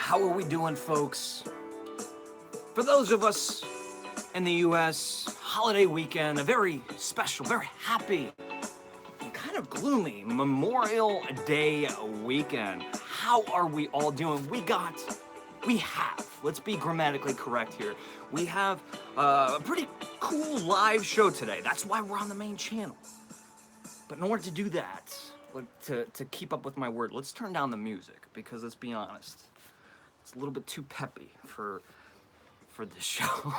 How are we doing, folks? For those of us in the US, holiday weekend, a very special, very happy, and kind of gloomy Memorial Day weekend. How are we all doing? Let's be grammatically correct here. We have a pretty cool live show today. That's why we're on the main channel. But in order to do that, to keep up with my word, let's turn down the music, because let's be honest, it's a little bit too peppy for this show.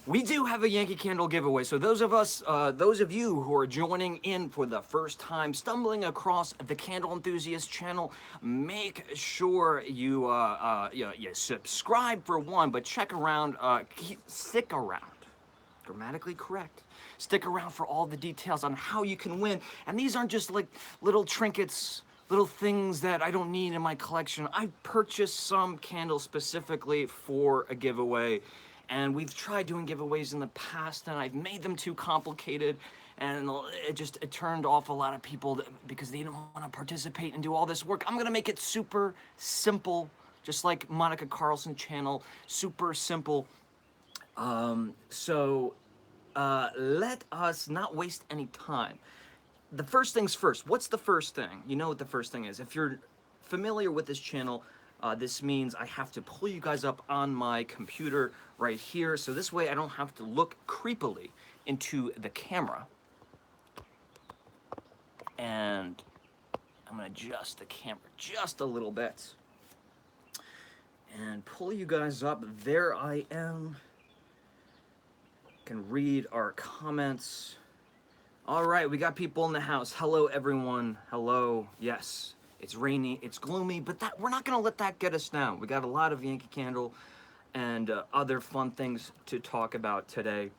We do have a Yankee Candle giveaway, so those of you who are joining in for the first time, stumbling across the Candle Enthusiast channel, make sure you subscribe for one, but check around, stick around. Grammatically correct. Stick around for all the details on how you can win. And these aren't just like little trinkets, little things that I don't need in my collection. I purchased some candles specifically for a giveaway, and we've tried doing giveaways in the past, and I've made them too complicated, and it turned off a lot of people because they didn't want to participate and do all this work. I'm gonna make it super simple, just like Monica Carlson's channel, super simple. Let us not waste any time. The first things first. What's the first thing? You know what the first thing is. If you're familiar with this channel, this means I have to pull you guys up on my computer right here, so this way I don't have to look creepily into the camera. And I'm gonna adjust the camera just a little bit and pull you guys up. There I am. Can read our comments. All right, we got people in the house. Hello, everyone. Hello. Yes, it's rainy, it's gloomy, but we're not gonna let that get us down. We got a lot of Yankee Candle and other fun things to talk about today.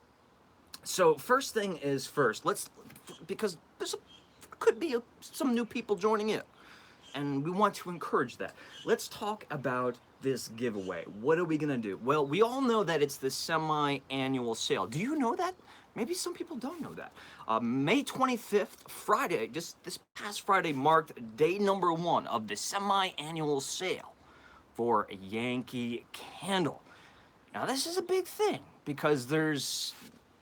So first thing is first, because could be some new people joining in, and we want to encourage that. Let's talk about this giveaway. What are we gonna do? Well, we all know that it's the semi-annual sale. Do you know that? Maybe some people don't know that. May 25th, Friday, just this past Friday, marked day number 1 of the semi-annual sale for Yankee Candle. Now, this is a big thing because there's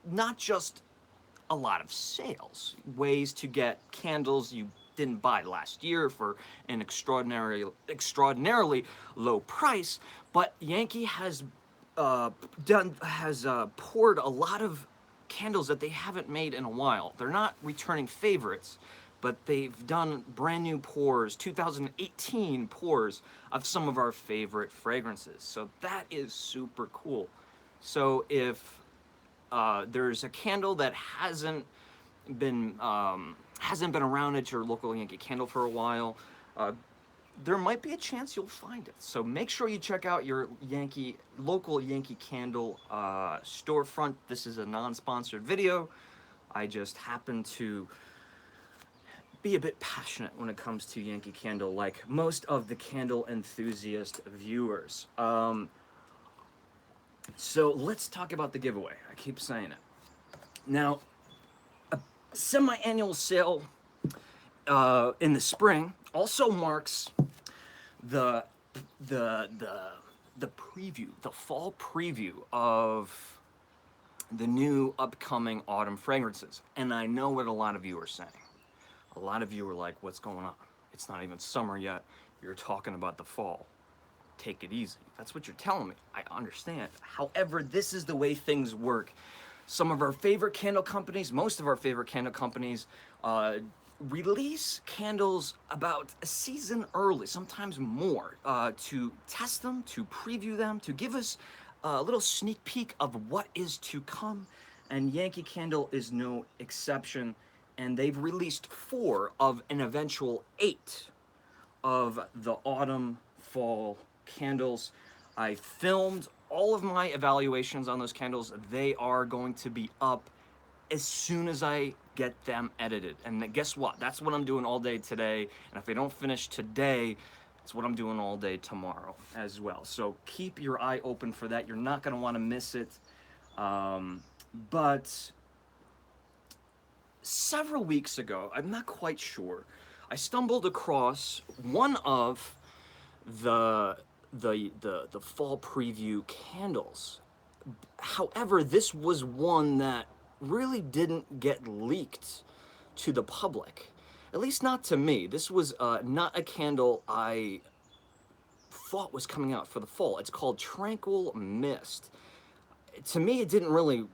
not just a lot of sales, ways to get candles you didn't buy last year for an extraordinarily low price, but Yankee has poured a lot of candles that they haven't made in a while. They're not returning favorites, but they've done brand new pours, 2018 pours of some of our favorite fragrances. So that is super cool. So if there's a candle that hasn't been around at your local Yankee Candle for a while, there might be a chance you'll find it. So make sure you check out your local Yankee Candle storefront. This is a non-sponsored video. I just happen to be a bit passionate when it comes to Yankee Candle, like most of the Candle Enthusiast viewers. So let's talk about the giveaway. I keep saying it. Now, a semi-annual sale in the spring also marks the preview, the fall preview of the new upcoming autumn fragrances. And I know what a lot of you are saying. A lot of you are like, what's going on? It's not even summer yet. You're talking about the fall. Take it easy. That's what you're telling me. I understand. However, this is the way things work. Some of our favorite candle companies, most of our favorite candle companies, release candles about a season early, sometimes more, to test them, to preview them, to give us a little sneak peek of what is to come. And Yankee Candle is no exception. And they've released 4 of an eventual 8 of the autumn fall candles. I filmed all of my evaluations on those candles. They are going to be up as soon as I get them edited. And guess what? That's what I'm doing all day today. And if I don't finish today, it's what I'm doing all day tomorrow as well. So keep your eye open for that. You're not going to want to miss it. But several weeks ago, I'm not quite sure, I stumbled across one of the the fall preview candles. However, this was one that really didn't get leaked to the public, at least not to me. This was not a candle I thought was coming out for the fall. It's called Tranquil Mist. To me, it didn't really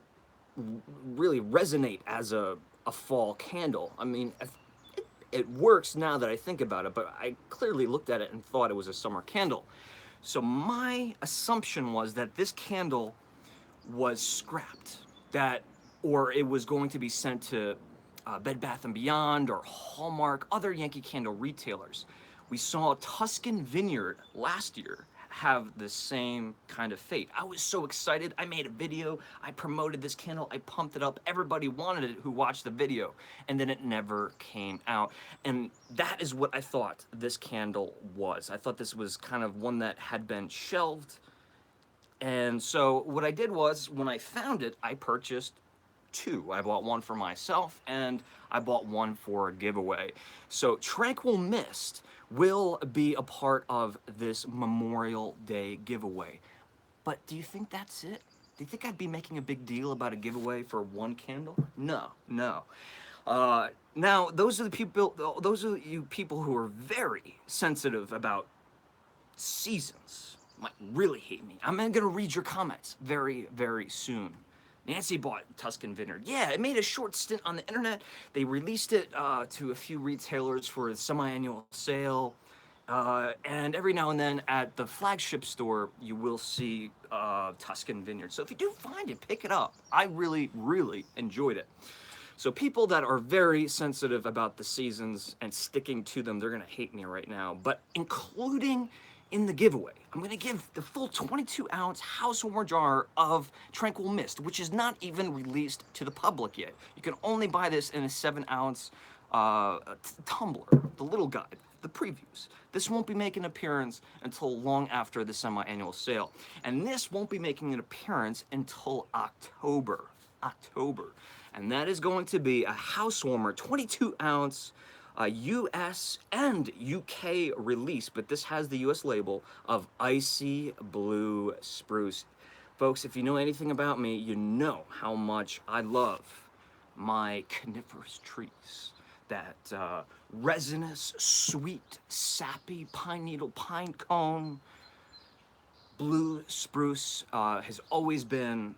resonate as a fall candle. I mean, it works now that I think about it, but I clearly looked at it and thought it was a summer candle. So my assumption was that this candle was scrapped, or it was going to be sent to Bed Bath & Beyond or Hallmark, other Yankee Candle retailers. We saw Tuscan Vineyard last year have the same kind of fate. I was so excited. I made a video. I promoted this candle. I pumped it up. Everybody wanted it who watched the video. And then it never came out. And that is what I thought this candle was. I thought this was kind of one that had been shelved. And so what I did was, when I found it, I purchased two. I bought one for myself and I bought one for a giveaway. So Tranquil Mist will be a part of this Memorial Day giveaway. But do you think that's it? Do you think I'd be making a big deal about a giveaway for one candle? No, no. Now, those are you people who are very sensitive about seasons. Might really hate me. I'm gonna read your comments very, very soon. Nancy bought Tuscan Vineyard. Yeah, it made a short stint on the internet. They released it to a few retailers for a semi-annual sale. And every now and then at the Flagship store, you will see Tuscan Vineyard. So if you do find it, pick it up. I really, really enjoyed it. So people that are very sensitive about the seasons and sticking to them, they're gonna hate me right now. But including in the giveaway, I'm gonna give the full 22-ounce housewarmer jar of Tranquil Mist, which is not even released to the public yet. You can only buy this in a 7-ounce tumbler, the little guy, the previews. This won't be making an appearance until long after the semi-annual sale. And this won't be making an appearance until October. And that is going to be a housewarmer, 22-ounce US and UK release, but this has the US label of Icy Blue Spruce. Folks, if you know anything about me, you know how much I love my coniferous trees. That resinous, sweet, sappy pine needle, pine cone, blue spruce has always been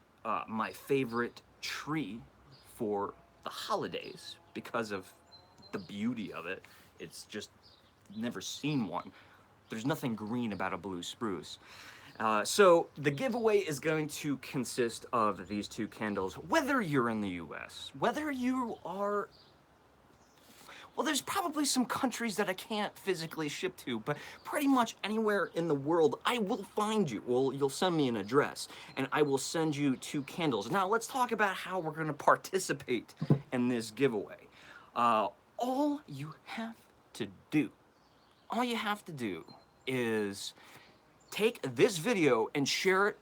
my favorite tree for the holidays because of the beauty of it. It's just never seen one. There's nothing green about a blue spruce. So the giveaway is going to consist of these two candles, whether you're in the US, whether you are, well, there's probably some countries that I can't physically ship to, but pretty much anywhere in the world, I will find you. Well, you'll send me an address, and I will send you two candles. Now, let's talk about how we're gonna participate in this giveaway. All you have to do is take this video and share it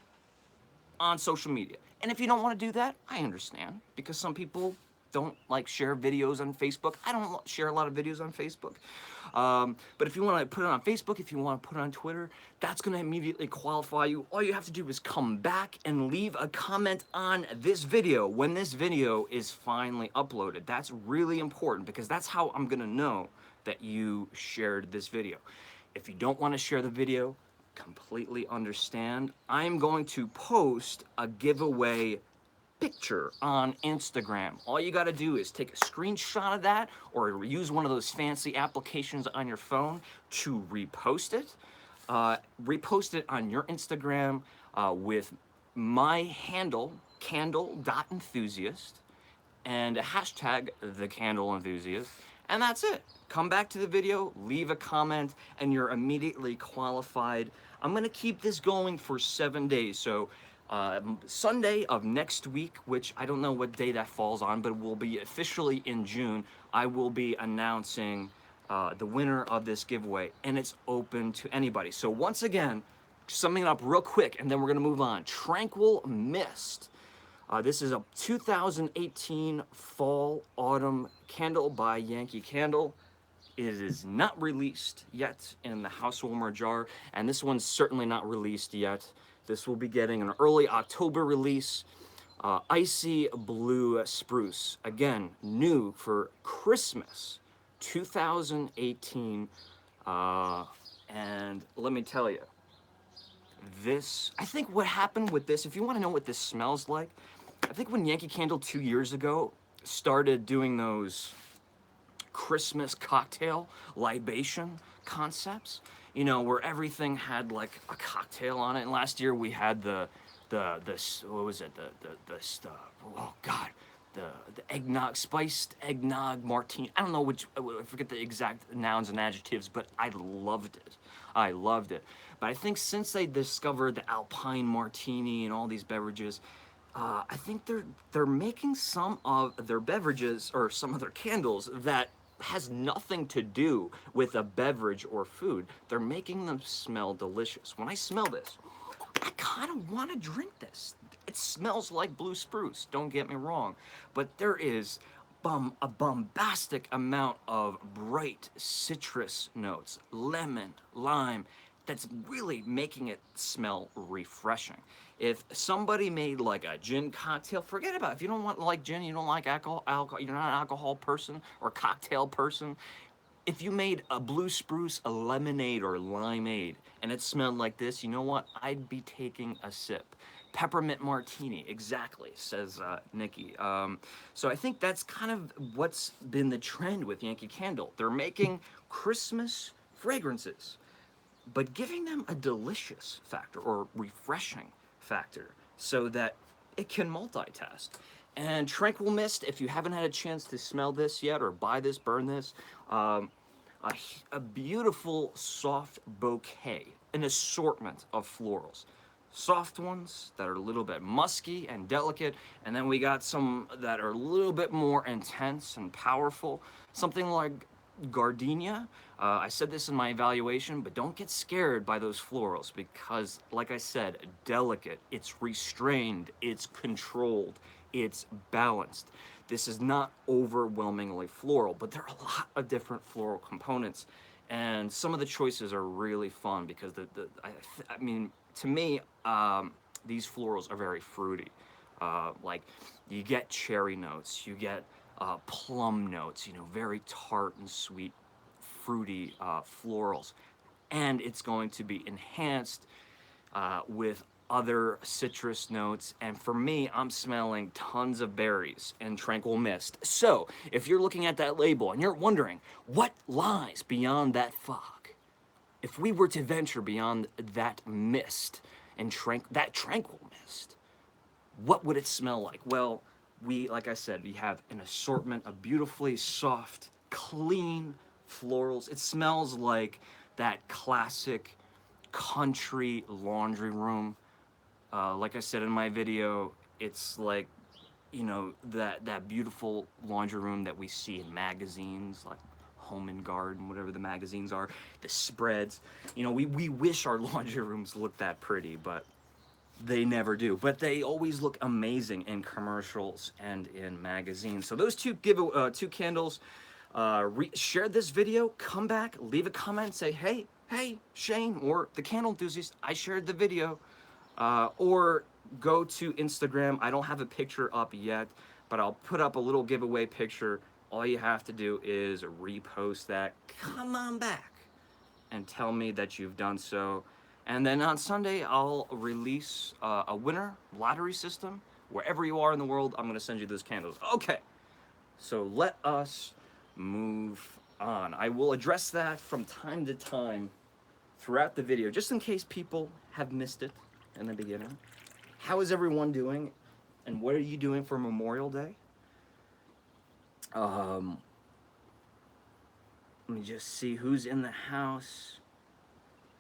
on social media. And if you don't want to do that, I understand, because some people don't like share videos on Facebook. I don't share a lot of videos on Facebook. But if you want to put it on Facebook, if you want to put it on Twitter, that's going to immediately qualify you. All you have to do is come back and leave a comment on this video when this video is finally uploaded. That's really important, because that's how I'm going to know that you shared this video. If you don't want to share the video, completely understand. I'm going to post a giveaway picture on Instagram. All you got to do is take a screenshot of that, or use one of those fancy applications on your phone to repost it. Repost it on your Instagram with my handle, candle.enthusiast, and a hashtag the Candle Enthusiast, and that's it. Come back to the video, leave a comment, and you're immediately qualified. I'm gonna keep this going for 7 days, so Sunday of next week, which I don't know what day that falls on, but will be officially in June, I will be announcing the winner of this giveaway, and it's open to anybody. So once again, summing it up real quick, and then we're gonna move on. Tranquil Mist. This is a 2018 fall autumn candle by Yankee Candle. It is not released yet in the house warmer jar, and this one's certainly not released yet. This will be getting an early October release. Icy Blue Spruce, again, new for Christmas 2018. And let me tell you, this, I think what happened with this, if you want to know what this smells like, I think when Yankee Candle 2 years ago started doing those Christmas cocktail libation concepts, you know, where everything had like a cocktail on it. And last year we had the what was it, oh god, the eggnog, spiced eggnog martini. I don't know which, I forget the exact nouns and adjectives, but I loved it. I loved it. But I think since they discovered the Alpine martini and all these beverages, I think they're making some of their beverages or some of their candles that has nothing to do with a beverage or food. They're making them smell delicious. When I smell this, I kind of want to drink this. It smells like blue spruce, don't get me wrong, but there is a bombastic amount of bright citrus notes, lemon, lime, that's really making it smell refreshing. If somebody made like a gin cocktail, forget about it. If you don't like gin, you don't like alcohol, you're not an alcohol person or cocktail person, if you made a blue spruce, a lemonade or limeade, and it smelled like this, you know what? I'd be taking a sip. Peppermint martini, exactly, says Nikki. So I think that's kind of what's been the trend with Yankee Candle. They're making Christmas fragrances, but giving them a delicious factor or refreshing factor so that it can multitask. And Tranquil Mist, if you haven't had a chance to smell this yet or buy this, burn this, a beautiful soft bouquet, an assortment of florals. Soft ones that are a little bit musky and delicate, and then we got some that are a little bit more intense and powerful. Something like gardenia. I said this in my evaluation, but don't get scared by those florals because, like I said, delicate, it's restrained, it's controlled, it's balanced. This is not overwhelmingly floral, but there are a lot of different floral components, and some of the choices are really fun because I mean, to me, these florals are very fruity. Like you get cherry notes, you get plum notes, you know, very tart and sweet, fruity florals, and it's going to be enhanced with other citrus notes, and for me, I'm smelling tons of berries and Tranquil Mist. So, if you're looking at that label and you're wondering what lies beyond that fog, if we were to venture beyond that mist and that tranquil mist, what would it smell like? Well, like I said, we have an assortment of beautifully soft, clean florals. It smells like that classic country laundry room. Like I said in my video, it's like, you know, that beautiful laundry room that we see in magazines, like Home and Garden, whatever the magazines are, the spreads. You know, we wish our laundry rooms looked that pretty, but they never do. But they always look amazing in commercials and in magazines. So those two candles, share this video, come back, leave a comment, say, hey, Shane, or the Candle Enthusiast, I shared the video. Or go to Instagram. I don't have a picture up yet, but I'll put up a little giveaway picture. All you have to do is repost that. Come on back and tell me that you've done so. And then on Sunday, I'll release a winner lottery system. Wherever you are in the world, I'm going to send you those candles. Okay, so let us move on. I will address that from time to time throughout the video, just in case people have missed it in the beginning. How is everyone doing? And what are you doing for Memorial Day? Let me just see who's in the house.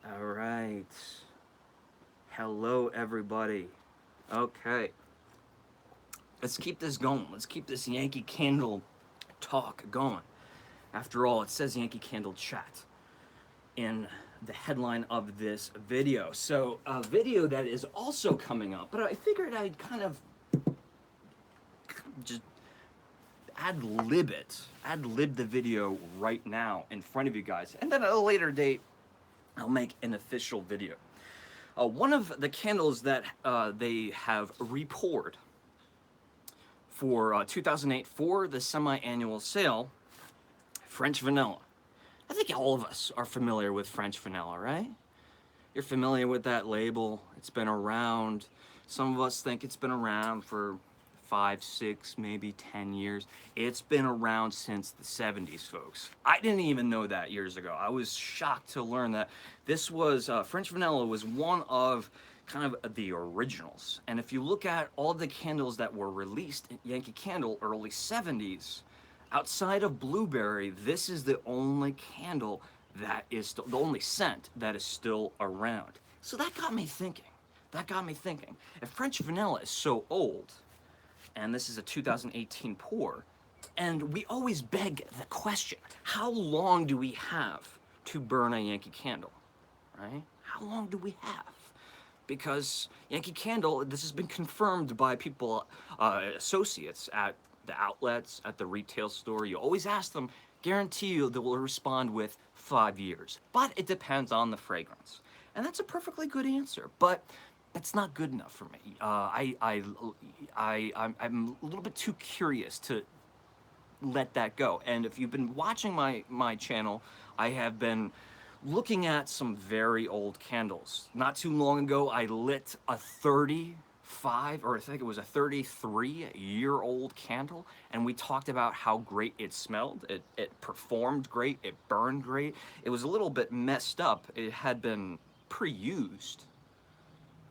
All right. Hello, everybody. Okay. Let's keep this going. Let's keep this Yankee Candle talk going. After all, it says Yankee Candle Chat in the headline of this video. So a video that is also coming up, but I figured I'd kind of just ad-lib it, ad-lib the video right now in front of you guys, and then at a later date, I'll make an official video. One of the candles that they have repoured for 2008 for the semi-annual sale, French vanilla. I think all of us are familiar with French vanilla, right? You're familiar with that label. It's been around. Some of us think it's been around for 5, 6, maybe 10 years. It's been around since the 70s, folks. I didn't even know that years ago. I was shocked to learn that this was, French vanilla was one of kind of the originals. And if you look at all the candles that were released in Yankee Candle early 70s, outside of blueberry, this is the only candle that is still, the only scent that is still around. So that got me thinking. If French vanilla is so old, and this is a 2018 pour, and we always beg the question, how long do we have to burn a Yankee Candle, right? How long do we have? Because Yankee Candle, this has been confirmed by people, associates at the outlets, at the retail store. You always ask them, guarantee you they will respond with 5 years. But it depends on the fragrance. And that's a perfectly good answer, but it's not good enough for me. I'm a little bit too curious to let that go. And if you've been watching my channel, I have been looking at some very old candles. Not too long ago, I lit a 35, or I think it was a 33-year-old candle, and we talked about how great it smelled. It performed great, it burned great. It was a little bit messed up. It had been pre-used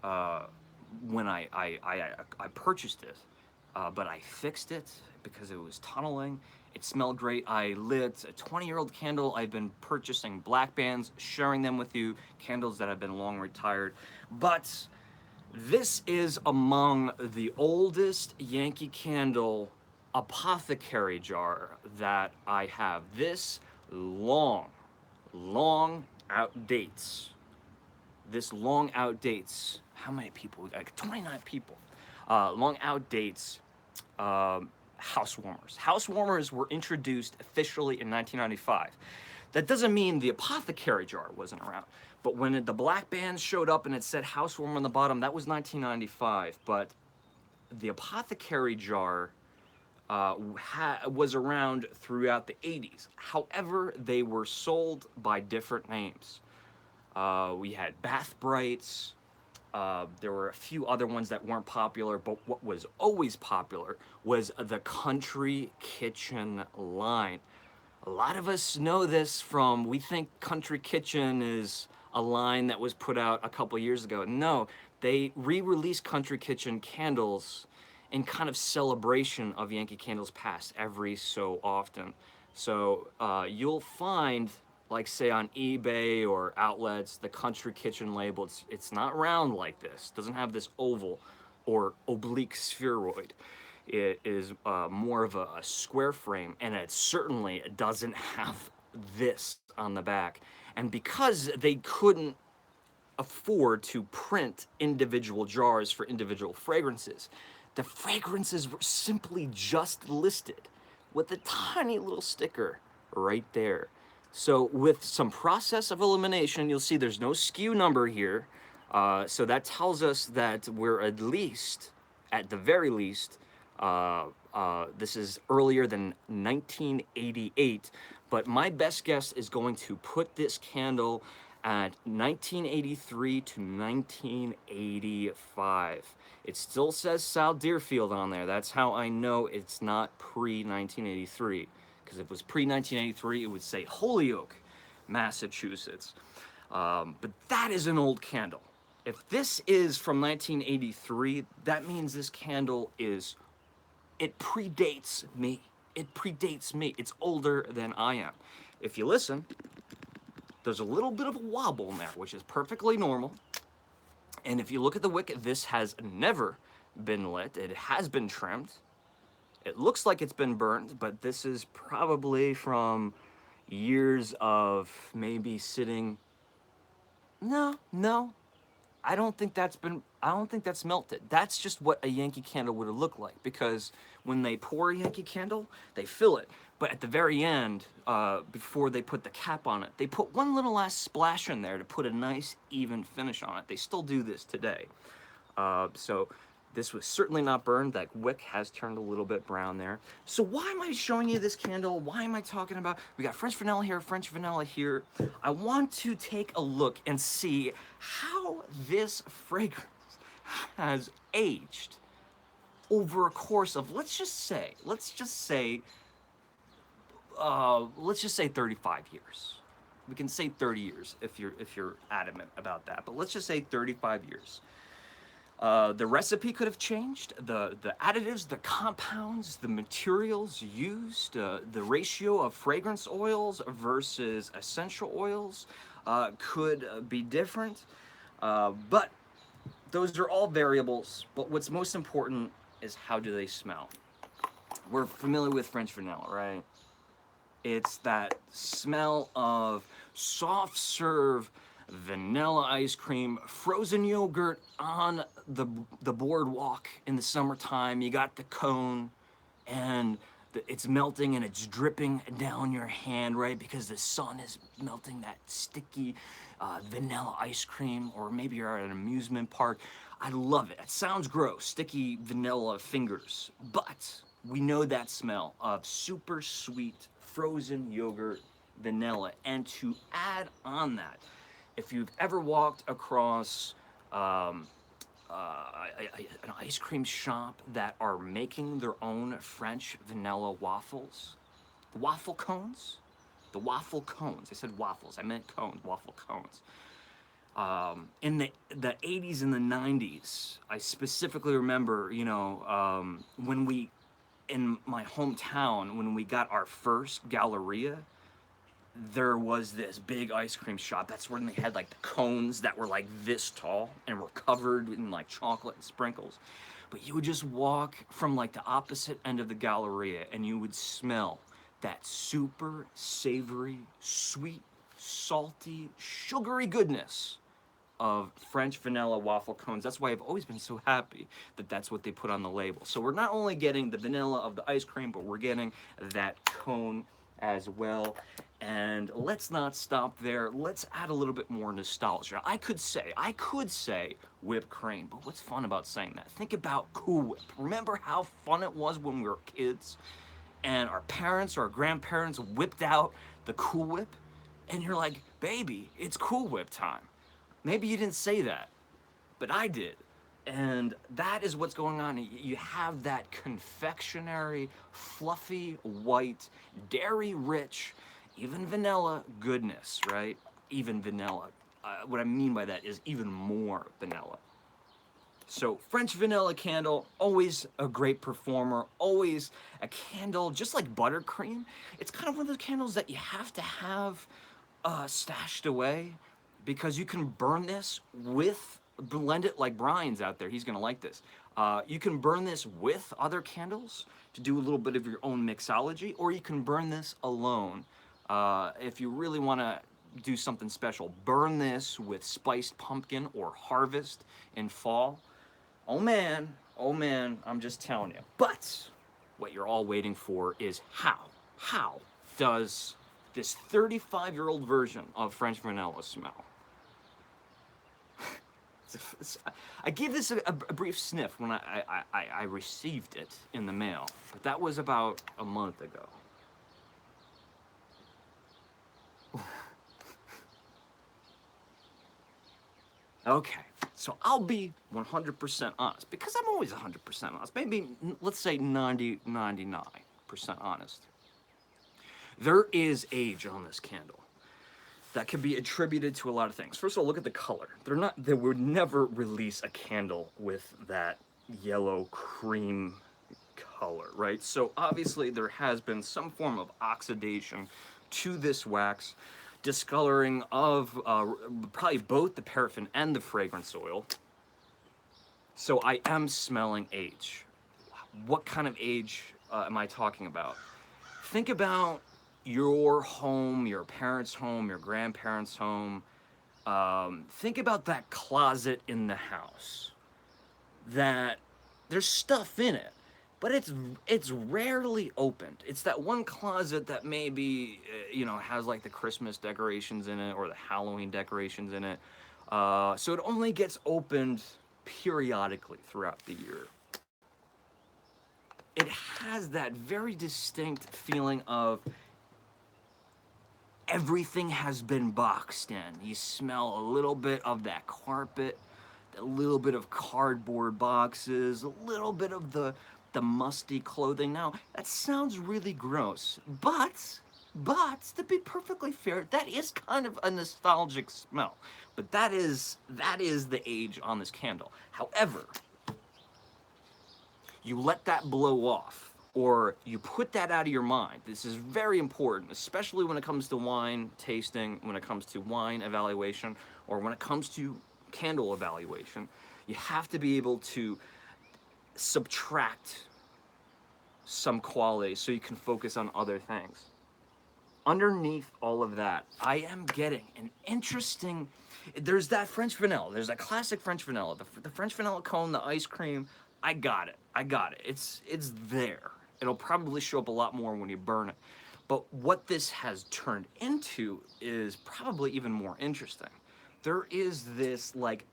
when I purchased it, but I fixed it because it was tunneling. It smelled great. I lit a 20-year-old candle. I've been purchasing black bands, sharing them with you, candles that have been long retired. But this is among the oldest Yankee Candle apothecary jar that I have. This long outdates. This long outdates. How many people? Like 29 people. Long outdates house warmers. House warmers were introduced officially in 1995. That doesn't mean the apothecary jar wasn't around. But when the black bands showed up and it said house warmer on the bottom, that was 1995. But the apothecary jar was around throughout the 80s. However, they were sold by different names. We had Bath Brights. There were a few other ones that weren't popular, but what was always popular was the Country Kitchen line. A lot of us know this from, we think Country Kitchen is a line that was put out a couple years ago. No, they re-release Country Kitchen candles in kind of celebration of Yankee Candle's past every so often. So you'll find, like say on eBay or outlets, the Country Kitchen label, it's not round like this. It doesn't have this oval or oblique spheroid. It is more of a square frame, and it certainly doesn't have this on the back. And because they couldn't afford to print individual jars for individual fragrances, the fragrances were simply just listed with a tiny little sticker right there. So with some process of elimination, you'll see there's no SKU number here. So that tells us that we're at least, at the very least, this is earlier than 1988. But my best guess is going to put this candle at 1983 to 1985. It still says Sal Deerfield on there. That's how I know it's not pre-1983. Because if it was pre-1983, it would say Holyoke, Massachusetts. But that is an old candle. If this is from 1983, that means this candle is, it predates me. It predates me. It's older than I am. If you listen, there's a little bit of a wobble in there, which is perfectly normal. And if you look at the wick, this has never been lit. It has been trimmed. It looks like it's been burned, but this is probably from years of maybe sitting. No, I don't think that's melted. That's just what a Yankee Candle would have looked like, because when they pour a Yankee Candle, they fill it. But at the very end, before they put the cap on it, they put one little last splash in there to put a nice, even finish on it. They still do this today. So this was certainly not burned. That wick has turned a little bit brown there. So why am I showing you this candle? Why am I talking about, we got French vanilla here, French vanilla here. I want to take a look and see how this fragrance has aged over a course of, let's just say 35 years. We can say 30 years if you're adamant about that, but let's just say 35 years. The recipe could have changed, the additives, the compounds, the materials used, the ratio of fragrance oils versus essential oils could be different, but those are all variables. But what's most important is how do they smell. We're familiar with French vanilla, right? It's that smell of soft serve vanilla ice cream, frozen yogurt on the boardwalk in the summertime. You got the cone and it's melting and it's dripping down your hand, right? Because the sun is melting that sticky vanilla ice cream, or maybe you're at an amusement park. I love it. It sounds gross, sticky vanilla fingers, but we know that smell of super sweet frozen yogurt vanilla. And to add on that, if you've ever walked across an ice cream shop that are making their own French vanilla waffles, the waffle cones, I said waffles, I meant cones, waffle cones. In the 80s and the 90s, I specifically remember, when we, in my hometown, when we got our first Galleria, there was this big ice cream shop. That's when they had like the cones that were like this tall and were covered in like chocolate and sprinkles. But you would just walk from like the opposite end of the Galleria and you would smell that super savory, sweet, salty, sugary goodness of French vanilla waffle cones. That's why I've always been so happy that that's what they put on the label. So we're not only getting the vanilla of the ice cream, but we're getting that cone as well. And let's not stop there. Let's add a little bit more nostalgia. I could say whipped cream, but what's fun about saying that? Think about Cool Whip. Remember how fun it was when we were kids and our parents or our grandparents whipped out the Cool Whip? And you're like, baby, it's Cool Whip time. Maybe you didn't say that, but I did. And that is what's going on. You have that confectionery, fluffy, white, dairy-rich, even vanilla goodness, right? Even vanilla. What I mean by that is even more vanilla. So French vanilla candle, always a great performer, always a candle, just like buttercream. It's kind of one of those candles that you have to have stashed away, because you can burn this with, blend it like Brian's out there, he's gonna like this. You can burn this with other candles to do a little bit of your own mixology, or you can burn this alone. If you really wanna do something special, burn this with spiced pumpkin or harvest in fall. Oh man, I'm just telling you. But what you're all waiting for is how does this 35-year-old version of French vanilla smell? I gave this a brief sniff when I received it in the mail, but that was about a month ago. Okay, so I'll be 100% honest, because I'm always 100% honest. Maybe, let's say 99% honest. There is age on this candle that can be attributed to a lot of things. First of all, look at the color. They would never release a candle with that yellow cream color, right? So obviously there has been some form of oxidation to this wax, discoloring of probably both the paraffin and the fragrance oil. So I am smelling age. What kind of age am I talking about? Think about your home, your parents' home, your grandparents' home. Think about that closet in the house that there's stuff in it, but it's rarely opened. It's that one closet that maybe you know, has like the Christmas decorations in it or the Halloween decorations in it. So it only gets opened periodically throughout the year. It has that very distinct feeling of everything has been boxed in. You smell a little bit of that carpet, a little bit of cardboard boxes, a little bit of the musty clothing. Now, that sounds really gross, but to be perfectly fair, that is kind of a nostalgic smell. But that is the age on this candle. However, you let that blow off or you put that out of your mind. This is very important, especially when it comes to wine tasting, when it comes to wine evaluation, or when it comes to candle evaluation. You have to be able to subtract some qualities so you can focus on other things. Underneath all of that, I am getting an interesting, there's that French vanilla. There's that classic French vanilla. The French vanilla cone, the ice cream, I got it. I got it. It's there. It'll probably show up a lot more when you burn it. But what this has turned into is probably even more interesting. There is this like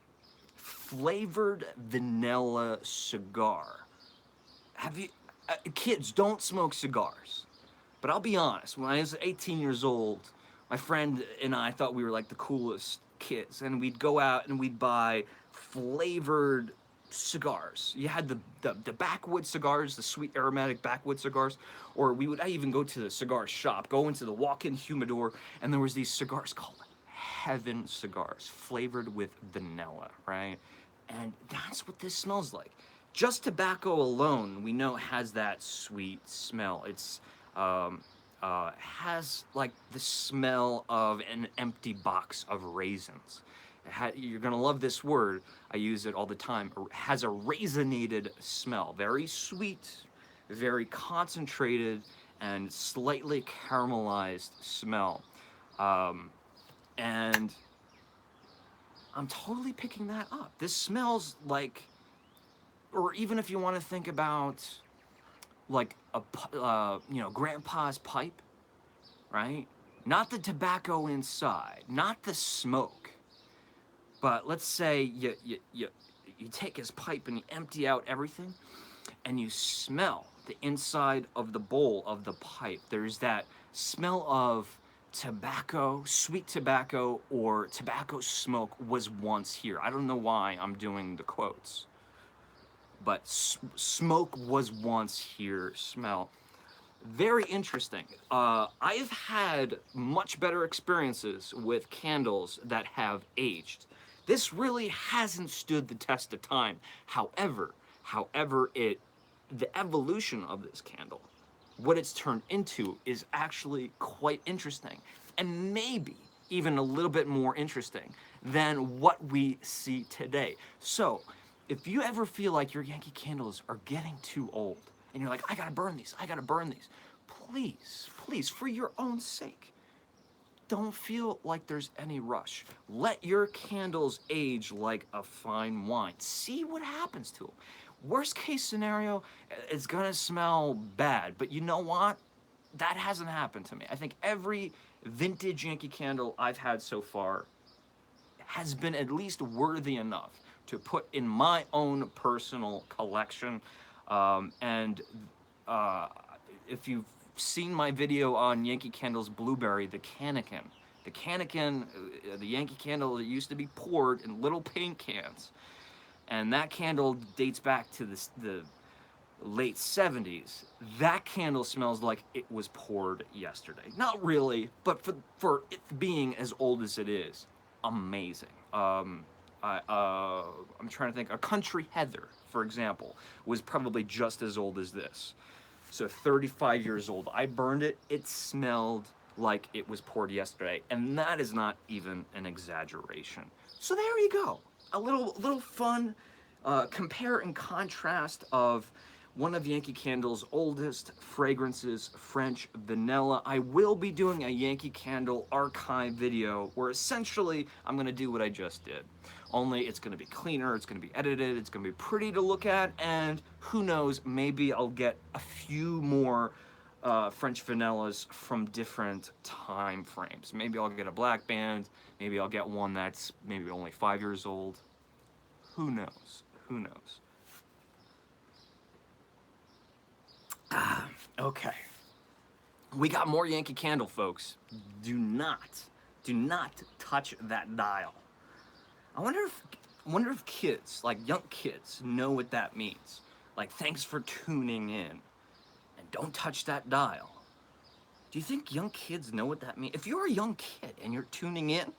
flavored vanilla cigar. Have you, kids don't smoke cigars. But I'll be honest, when I was 18 years old, my friend and I thought we were like the coolest kids, and we'd go out and we'd buy flavored cigars. You had the backwood cigars, the sweet aromatic backwood cigars, or we would I even go to the cigar shop, go into the walk-in humidor, and there was these cigars called Heaven cigars, flavored with vanilla, right? And that's what this smells like. Just tobacco alone, we know has that sweet smell. It's has like the smell of an empty box of raisins. You're gonna love this word. I use it all the time. It has a raisinated smell, very sweet, very concentrated, and slightly caramelized smell. And I'm totally picking that up. This smells like, or even if you want to think about like a you know, grandpa's pipe, right? Not the tobacco inside, not the smoke, but let's say you take his pipe and you empty out everything, and you smell the inside of the bowl of the pipe. There's that smell of tobacco, sweet tobacco, or tobacco smoke was once here. I don't know why I'm doing the quotes, but smoke was once here smell. Very interesting. I've had much better experiences with candles that have aged. This really hasn't stood the test of time. However, the evolution of this candle, what it's turned into, is actually quite interesting, and maybe even a little bit more interesting than what we see today. So, if you ever feel like your Yankee candles are getting too old, and you're like, I gotta burn these, please, for your own sake, don't feel like there's any rush. Let your candles age like a fine wine. See what happens to them. Worst case scenario, it's gonna smell bad, but you know what? That hasn't happened to me. I think every vintage Yankee candle I've had so far has been at least worthy enough to put in my own personal collection. And if you've seen my video on Yankee Candle's Blueberry, the Cannikin, the Yankee Candle that used to be poured in little paint cans, and that candle dates back to the late 70s. That candle smells like it was poured yesterday. Not really, but for it being as old as it is, amazing. I'm trying to think. A Country Heather, for example, was probably just as old as this. So 35 years old. I burned it. It smelled like it was poured yesterday, and that is not even an exaggeration. So there you go. A little fun compare and contrast of one of Yankee Candle's oldest fragrances, French vanilla. I will be doing a Yankee Candle archive video where essentially I'm going to do what I just did. Only it's going to be cleaner, it's going to be edited, it's going to be pretty to look at, and who knows, maybe I'll get a few more French vanillas from different time frames. Maybe I'll get a black band, maybe I'll get one that's maybe only 5 years old. Who knows? Who knows? Okay. We got more Yankee Candle, folks. Do not touch that dial. I wonder if kids, like young kids, know what that means. Like, thanks for tuning in, and don't touch that dial. Do you think young kids know what that means? If you're a young kid and you're tuning in,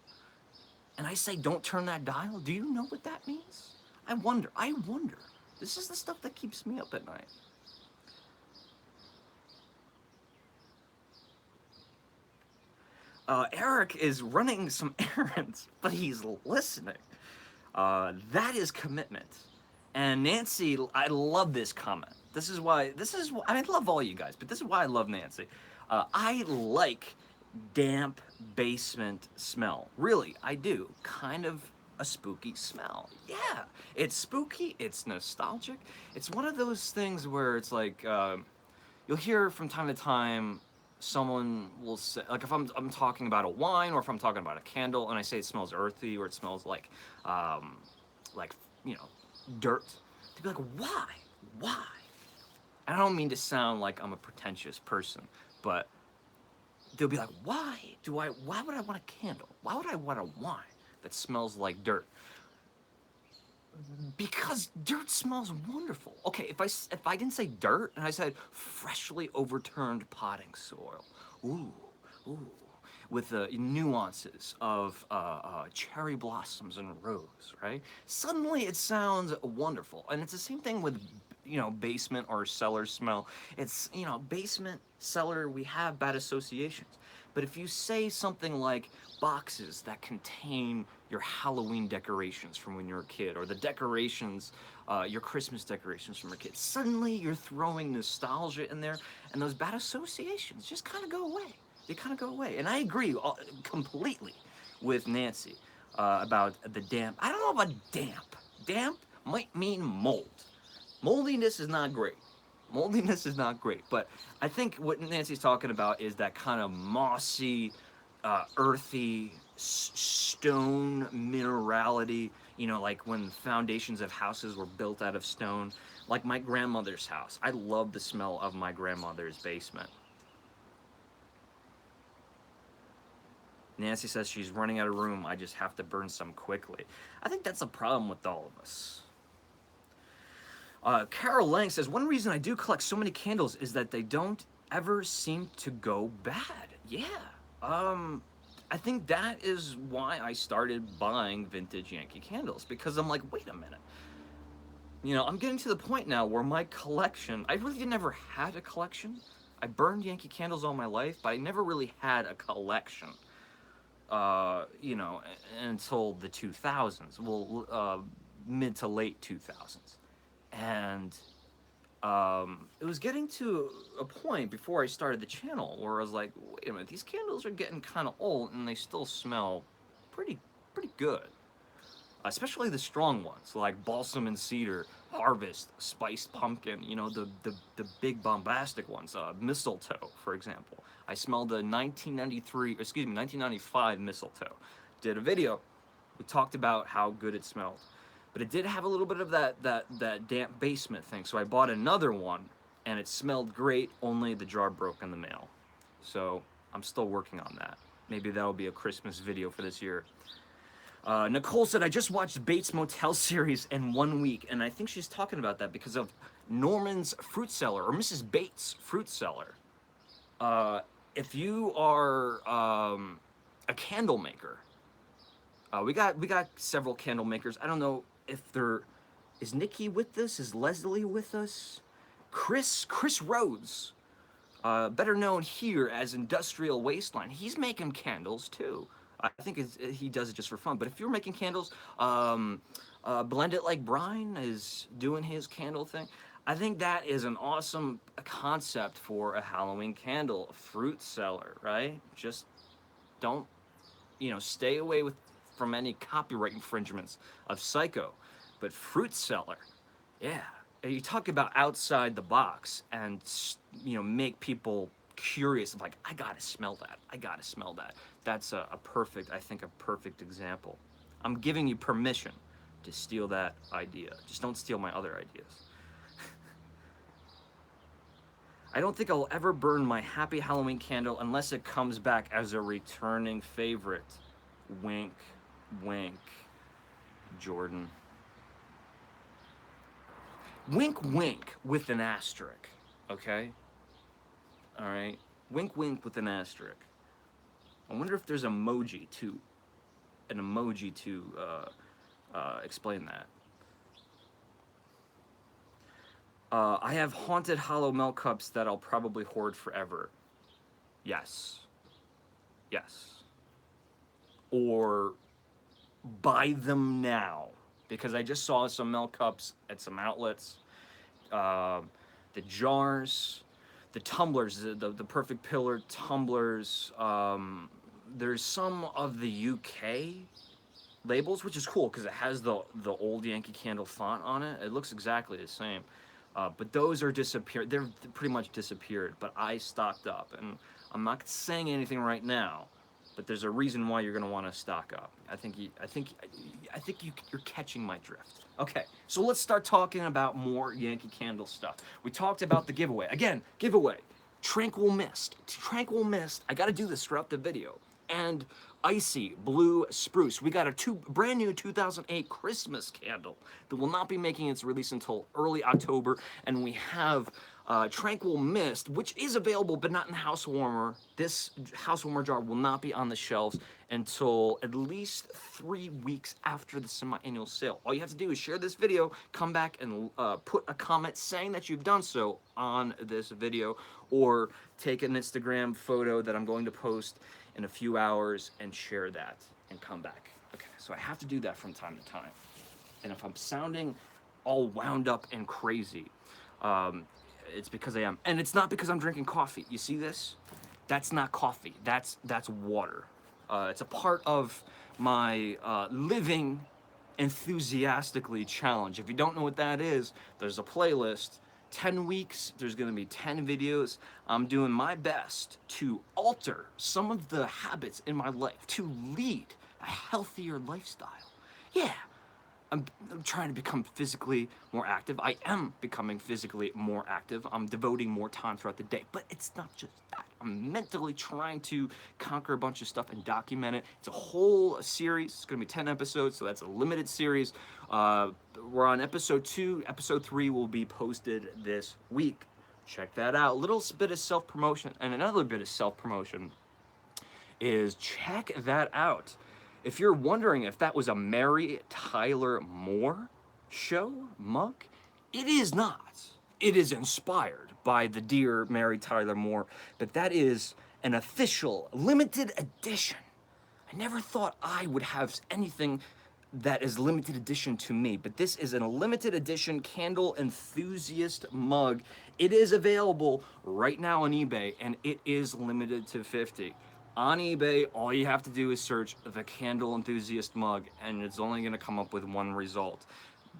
and I say don't turn that dial, do you know what that means? I wonder. This is the stuff that keeps me up at night. Eric is running some errands, but he's listening. That is commitment. And Nancy, I love this comment. This is why, I love all you guys, but this is why I love Nancy. I like damp basement smell. Really, I do. Kind of a spooky smell. Yeah, it's spooky, it's nostalgic. It's one of those things where it's like, you'll hear from time to time, someone will say, like if I'm talking about a wine or if I'm talking about a candle and I say it smells earthy or it smells like you know, dirt, they'd be like, why? And I don't mean to sound like I'm a pretentious person, but they'll be like, why would I want a candle? Why would I want a wine that smells like dirt? Because dirt smells wonderful. Okay, if I didn't say dirt and I said freshly overturned potting soil, ooh, with the nuances of cherry blossoms and rose, right? Suddenly it sounds wonderful. And it's the same thing with, you know, basement or cellar smell. It's, you know, basement, cellar, we have bad associations. But if you say something like boxes that contain your Halloween decorations from when you were a kid, or the decorations, your Christmas decorations from your kid, suddenly you're throwing nostalgia in there, and those bad associations just kind of go away. They kind of go away. And I agree completely with Nancy about the damp. I don't know about damp. Damp might mean mold. Moldiness is not great. Moldiness is not great, but I think what Nancy's talking about is that kind of mossy, earthy, stone minerality, you know, like when foundations of houses were built out of stone, like my grandmother's house. I love the smell of my grandmother's basement. Nancy says she's running out of room. I just have to burn some quickly. I think that's a problem with all of us. Carol Lang says, one reason I do collect so many candles is that they don't ever seem to go bad. Yeah. I think that is why I started buying vintage Yankee candles, because I'm like, wait a minute. You know, I'm getting to the point now where my collection, I really never had a collection. I burned Yankee candles all my life, but I never really had a collection, you know, until the 2000s, well, mid to late 2000s. And it was getting to a point before I started the channel where I was like, wait a minute, these candles are getting kind of old and they still smell pretty good. Especially the strong ones, like balsam and cedar, harvest, spiced pumpkin, you know, the big bombastic ones, mistletoe, for example. I smelled the 1995 mistletoe. Did a video, we talked about how good it smelled. But it did have a little bit of that damp basement thing. So I bought another one, and it smelled great, only the jar broke in the mail. So I'm still working on that. Maybe that'll be a Christmas video for this year. Nicole said, I just watched Bates Motel series in 1 week, and I think she's talking about that because of Norman's Fruit Cellar, or Mrs. Bates' Fruit Cellar. If you are a candle maker, we got several candle makers. I don't know if is Nikki with us? Is Leslie with us? Chris Rhodes, better known here as Industrial Wasteland. He's making candles too. I think he does it just for fun. But if you're making candles, Blend It Like Brian is doing his candle thing. I think that is an awesome concept for a Halloween candle, a fruit cellar, right? Just don't, stay away from any copyright infringements of Psycho. But fruit cellar, yeah. And you talk about outside the box and, make people curious of like, I gotta smell that. I gotta smell that. That's a perfect, I think, a perfect example. I'm giving you permission to steal that idea. Just don't steal my other ideas. I don't think I'll ever burn my Happy Halloween candle unless it comes back as a returning favorite. Wink, wink, Jordan. Wink, wink with an asterisk, okay? All right? Wink, wink with an asterisk. I wonder if there's an emoji to explain that. I have haunted hollow milk cups that I'll probably hoard forever. Yes. Yes. Or buy them now, because I just saw some milk cups at some outlets. The jars, the tumblers, the perfect pillar tumblers. There's some of the UK labels, which is cool because it has the old Yankee Candle font on it. It looks exactly the same. But those are disappeared. They're pretty much disappeared. But I stocked up, and I'm not saying anything right now. But there's a reason why you're gonna want to stock up. I think you're catching my drift. Okay, so let's start talking about more Yankee Candle stuff. We talked about the giveaway. Again, giveaway. Tranquil Mist. Tranquil Mist. I got to do this throughout the video. And Icy Blue Spruce. We got a brand new 2008 Christmas candle that will not be making its release until early October. And we have Tranquil Mist, which is available but not in house warmer. This house warmer jar will not be on the shelves until at least 3 weeks after the semi-annual sale. All you have to do is share this video, come back and put a comment saying that you've done so on this video, or take an Instagram photo that I'm going to post in a few hours and share that and come back. Okay, so I have to do that from time to time. And if I'm sounding all wound up and crazy, it's because I am. And it's not because I'm drinking coffee. You see this? That's not coffee. That's water. It's a part of my living enthusiastically challenge. If you don't know what that is, there's a playlist. 10 weeks, there's gonna be 10 videos. I'm doing my best to alter some of the habits in my life, to lead a healthier lifestyle. Yeah, I'm trying to become physically more active. I am becoming physically more active. I'm devoting more time throughout the day, but it's not just that. I'm mentally trying to conquer a bunch of stuff and document it. It's a whole series. It's gonna be 10 episodes, so that's a limited series. We're on episode 2. Episode 3 will be posted this week. Check that out. A little bit of self-promotion, and another bit of self-promotion is check that out. If you're wondering if that was a Mary Tyler Moore show mug, it is not. It is inspired by the dear Mary Tyler Moore, but that is an official limited edition. I never thought I would have anything that is limited edition to me, but this is a limited edition Candle Enthusiast mug. It is available right now on eBay, and it is limited to 50. On eBay, all you have to do is search the Candle Enthusiast mug, and it's only going to come up with one result.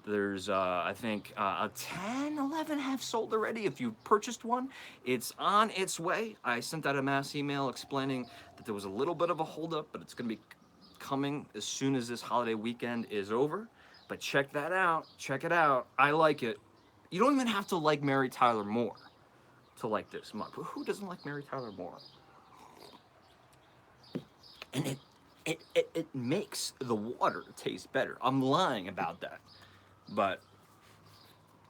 There's, I think, 10, 11 have sold already. If you've purchased one, it's on its way. I sent out a mass email explaining that there was a little bit of a holdup, but it's going to be coming as soon as this holiday weekend is over. But check that out. Check it out. I like it. You don't even have to like Mary Tyler Moore to like this mug. Who doesn't like Mary Tyler Moore? And it makes the water taste better. I'm lying about that, but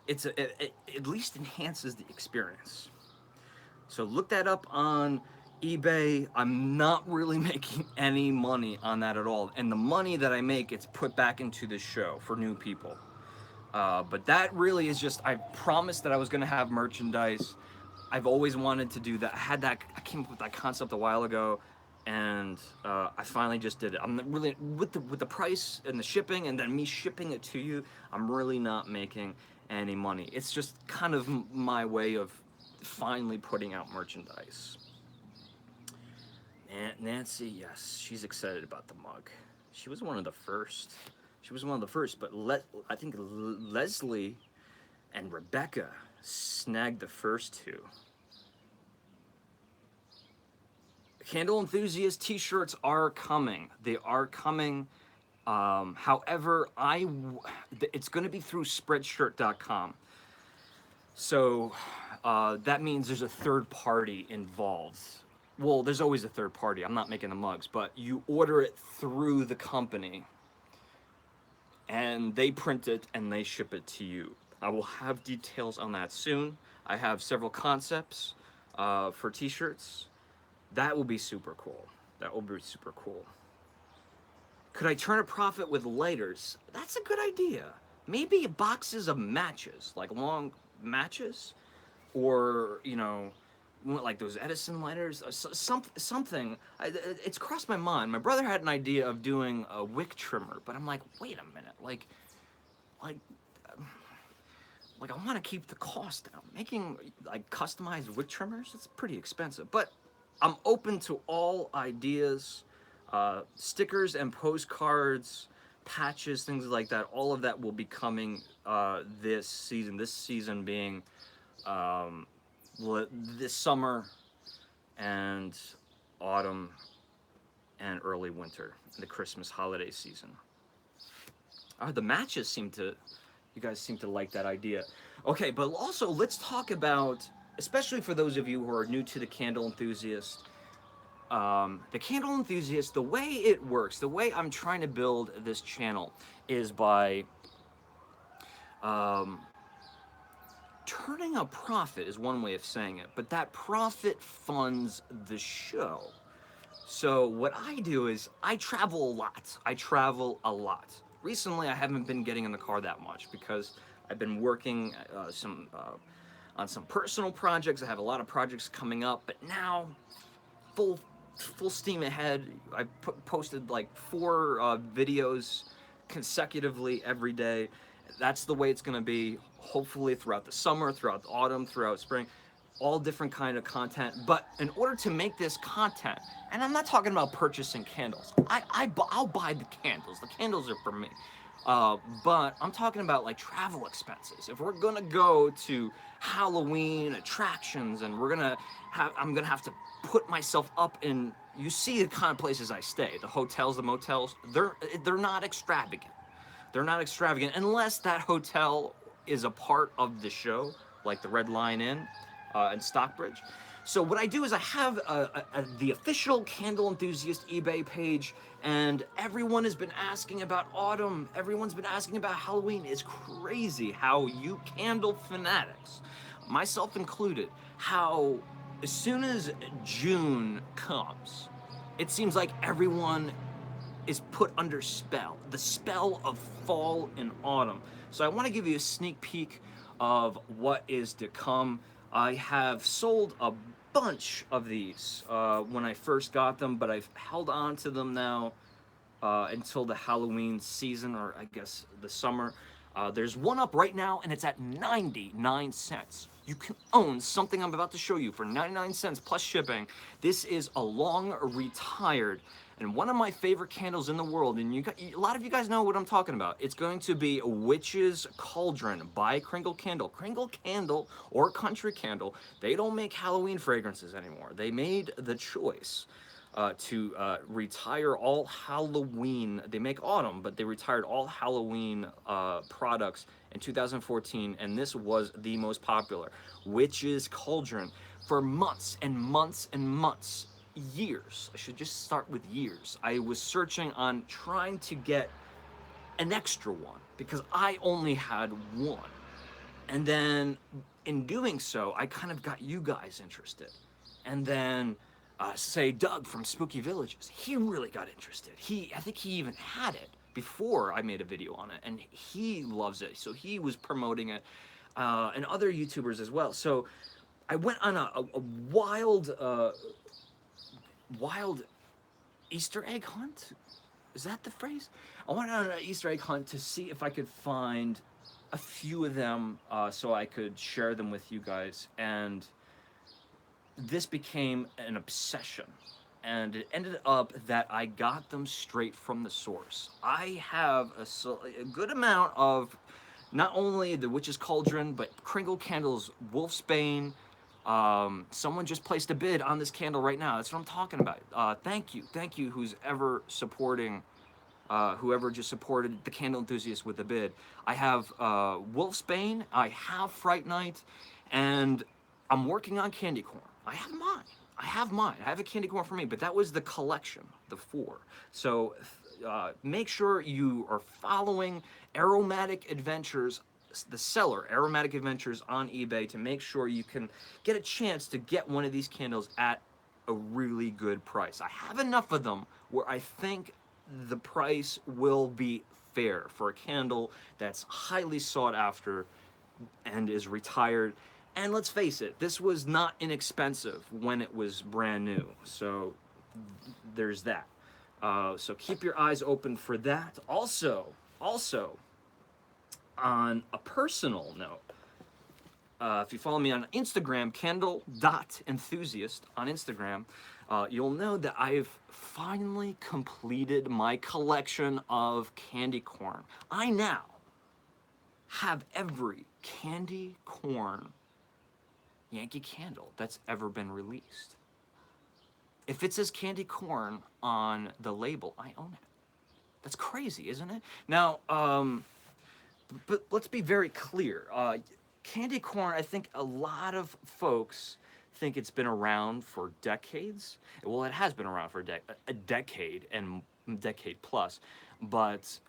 it at least enhances the experience. So look that up on eBay. I'm not really making any money on that at all, and the money that I make, it's put back into the show for new people. But that really is just, I promised that I was gonna have merchandise. I've always wanted to do that. I came up with that concept a while ago, and I finally just did it. I'm really, with the price and the shipping, and then me shipping it to you, I'm really not making any money. It's just kind of my way of finally putting out merchandise. And Nancy, yes, she's excited about the mug. She was one of the first. She was one of the first, but I think Leslie and Rebecca snagged the first two. Candle Enthusiast t-shirts are coming. They are coming. However, it's going to be through Spreadshirt.com. So that means there's a third party involved. Well, there's always a third party. I'm not making the mugs, but you order it through the company, and they print it and they ship it to you. I will have details on that soon. I have several concepts for t-shirts. That will be super cool. That will be super cool. Could I turn a profit with lighters? That's a good idea. Maybe boxes of matches, like long matches, or, you know, like those Edison lighters, something. It's crossed my mind. My brother had an idea of doing a wick trimmer, but I'm like, wait a minute, like I want to keep the cost down. Making like customized wick trimmers, it's pretty expensive, but I'm open to all ideas. Stickers and postcards, patches, things like that. All of that will be coming this season. This season being this summer and autumn and early winter, the Christmas holiday season. The matches you guys seem to like that idea. Okay, but also let's talk about, especially for those of you who are new to the Candle Enthusiast, the Candle Enthusiast, the way it works, the way I'm trying to build this channel is by turning a profit is one way of saying it, but that profit funds the show. So what I do is I travel a lot. I travel a lot. Recently, I haven't been getting in the car that much because I've been working on some personal projects. I have a lot of projects coming up, but now full steam ahead. I posted like 4 videos consecutively every day. That's the way it's going to be, hopefully throughout the summer, throughout the autumn, throughout spring, all different kind of content. But in order to make this content, and I'm not talking about purchasing candles. I'll buy the candles. The candles are for me. But I'm talking about like travel expenses. If we're gonna go to Halloween attractions and I'm gonna have to put myself up in, you see the kind of places I stay, the hotels, the motels, they're not extravagant. They're not extravagant unless that hotel is a part of the show, like the Red Lion Inn in Stockbridge. So what I do is I have the official Candle Enthusiast eBay page, and everyone has been asking about autumn. Everyone's been asking about Halloween. It's crazy how you candle fanatics, myself included, how as soon as June comes, it seems like everyone is put under spell, the spell of fall and autumn. So I want to give you a sneak peek of what is to come. I have sold a bunch of these when I first got them, but I've held on to them now until the Halloween season, or I guess the summer. There's one up right now, and it's at 99 cents. You can own something I'm about to show you for 99 cents plus shipping. This is a long retired and one of my favorite candles in the world, and a lot of you guys know what I'm talking about. It's going to be Witch's Cauldron by Cringle Candle. Cringle Candle, or Country Candle, they don't make Halloween fragrances anymore. They made the choice to retire all Halloween. They make autumn, but they retired all Halloween products in 2014, and this was the most popular. Witch's Cauldron. For months and months and months, years, I should just start with years, I was searching on trying to get an extra one because I only had one. And then in doing so, I kind of got you guys interested. And then say Doug from Spooky Villages, he really got interested. I think he even had it before I made a video on it, and he loves it, so he was promoting it, and other YouTubers as well. So I went on a wild Easter egg hunt. Is that the phrase? I went on an Easter egg hunt to see if I could find a few of them so I could share them with you guys, and this became an obsession. And it ended up that I got them straight from the source. I have a good amount of not only the Witch's Cauldron, but Kringle Candles, Wolfsbane. Someone just placed a bid on this candle right now. That's what I'm talking about. Thank you, who's ever supporting, whoever just supported the Candle Enthusiast with a bid. I have Wolfsbane, I have Fright Night, and I'm working on Candy Corn. I have mine. I have a candy corn for me, but that was the collection, the four. So make sure you are following Aromatic Adventures, the seller, Aromatic Adventures on eBay, to make sure you can get a chance to get one of these candles at a really good price. I have enough of them where I think the price will be fair for a candle that's highly sought after and is retired. And let's face it, this was not inexpensive when it was brand new. So there's that. So keep your eyes open for that. Also, on a personal note, if you follow me on Instagram, candle.enthusiast on Instagram, you'll know that I've finally completed my collection of candy corn. I now have every candy corn Yankee Candle that's ever been released. If it says candy corn on the label, I own it. That's crazy, isn't it? Now, but let's be very clear. Candy corn, I think a lot of folks think it's been around for decades. Well, it has been around for a decade and decade plus. But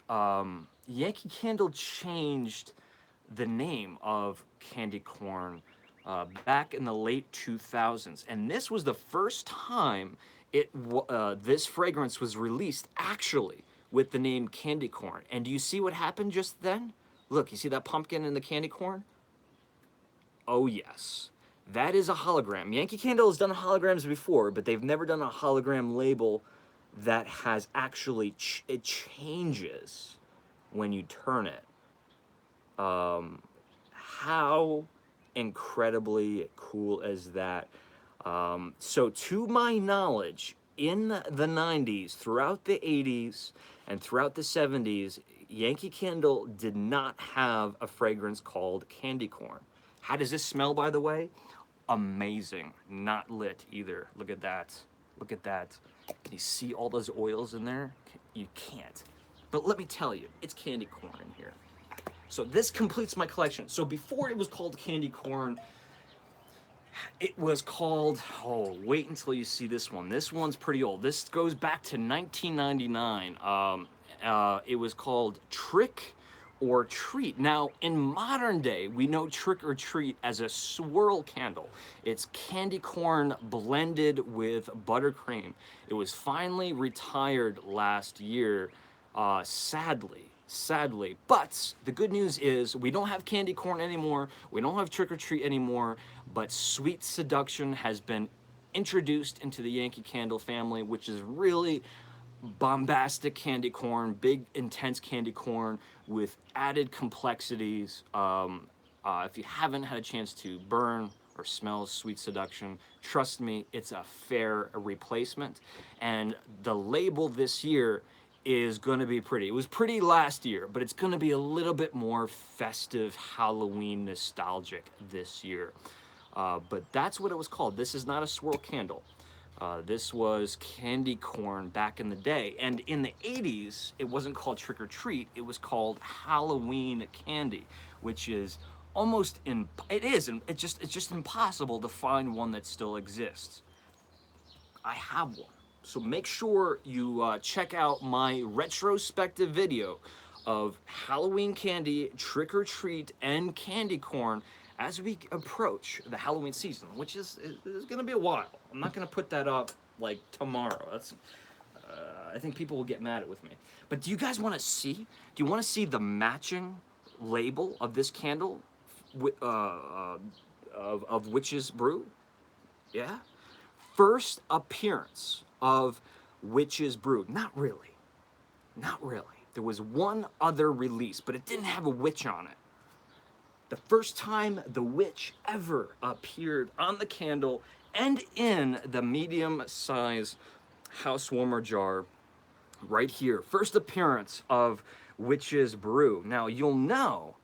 Yankee Candle changed the name of candy corn back in the late 2000s, and this was the first time this fragrance was released actually with the name candy corn. And do you see what happened just then? Look, you see that pumpkin in the candy corn? Oh yes, that is a hologram. Yankee Candle has done holograms before, but they've never done a hologram label that has actually it changes when you turn it. How incredibly cool is that? So to my knowledge, in the 90s, throughout the 80s, and throughout the 70s, Yankee Candle did not have a fragrance called candy corn. How does this smell, by the way? Amazing. Not lit either. Look at that. Look at that. Can you see all those oils in there? You can't. But let me tell you, it's candy corn in here. So this completes my collection. So before it was called candy corn, it was called, oh, wait until you see this one. This one's pretty old. This goes back to 1999. It was called Trick or Treat. Now, in modern day, we know Trick or Treat as a swirl candle. It's candy corn blended with buttercream. It was finally retired last year, sadly. But the good news is we don't have candy corn anymore. We don't have Trick or Treat anymore, but Sweet Seduction has been introduced into the Yankee Candle family, which is really bombastic candy corn, big, intense candy corn with added complexities. If you haven't had a chance to burn or smell Sweet Seduction, trust me, it's a fair replacement. And the label this year is going to be pretty. It was pretty last year, but it's going to be a little bit more festive, Halloween nostalgic this year. But that's what it was called. This is not a swirl candle. This was candy corn back in the day. And in the 80s, it wasn't called Trick or Treat. It was called Halloween candy, which is almost it's just impossible to find one that still exists. I have one. So make sure you check out my retrospective video of Halloween candy, Trick or Treat, and candy corn as we approach the Halloween season, which is going to be a while. I'm not going to put that up like tomorrow. That's I think people will get mad with me. But do you guys want to see? Do you want to see the matching label of this candle of Witch's Brew? Yeah. First appearance of Witch's Brew. Not really. Not really. There was one other release, but it didn't have a witch on it. The first time the witch ever appeared on the candle and in the medium size house warmer jar right here. First appearance of Witch's Brew. Now you'll know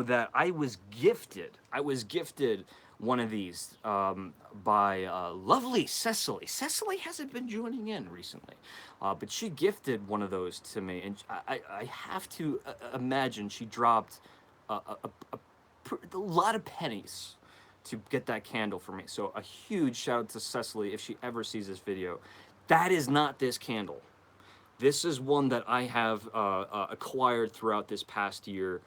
that I was gifted one of these by lovely Cecily. Cecily hasn't been joining in recently, but she gifted one of those to me, and I have to imagine she dropped a lot of pennies to get that candle for me. So a huge shout out to Cecily if she ever sees this video. That is not this candle. This is one that I have acquired throughout this past year.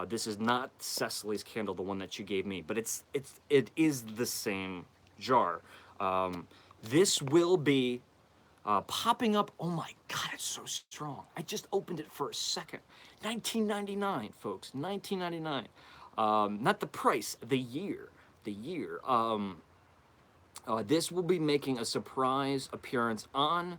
This is not Cecily's candle, the one that she gave me, but it is the same jar. This will be popping up. Oh my God, it's so strong. I just opened it for a second. $19.99, folks. $19.99. Not the price, the year. The year. This will be making a surprise appearance on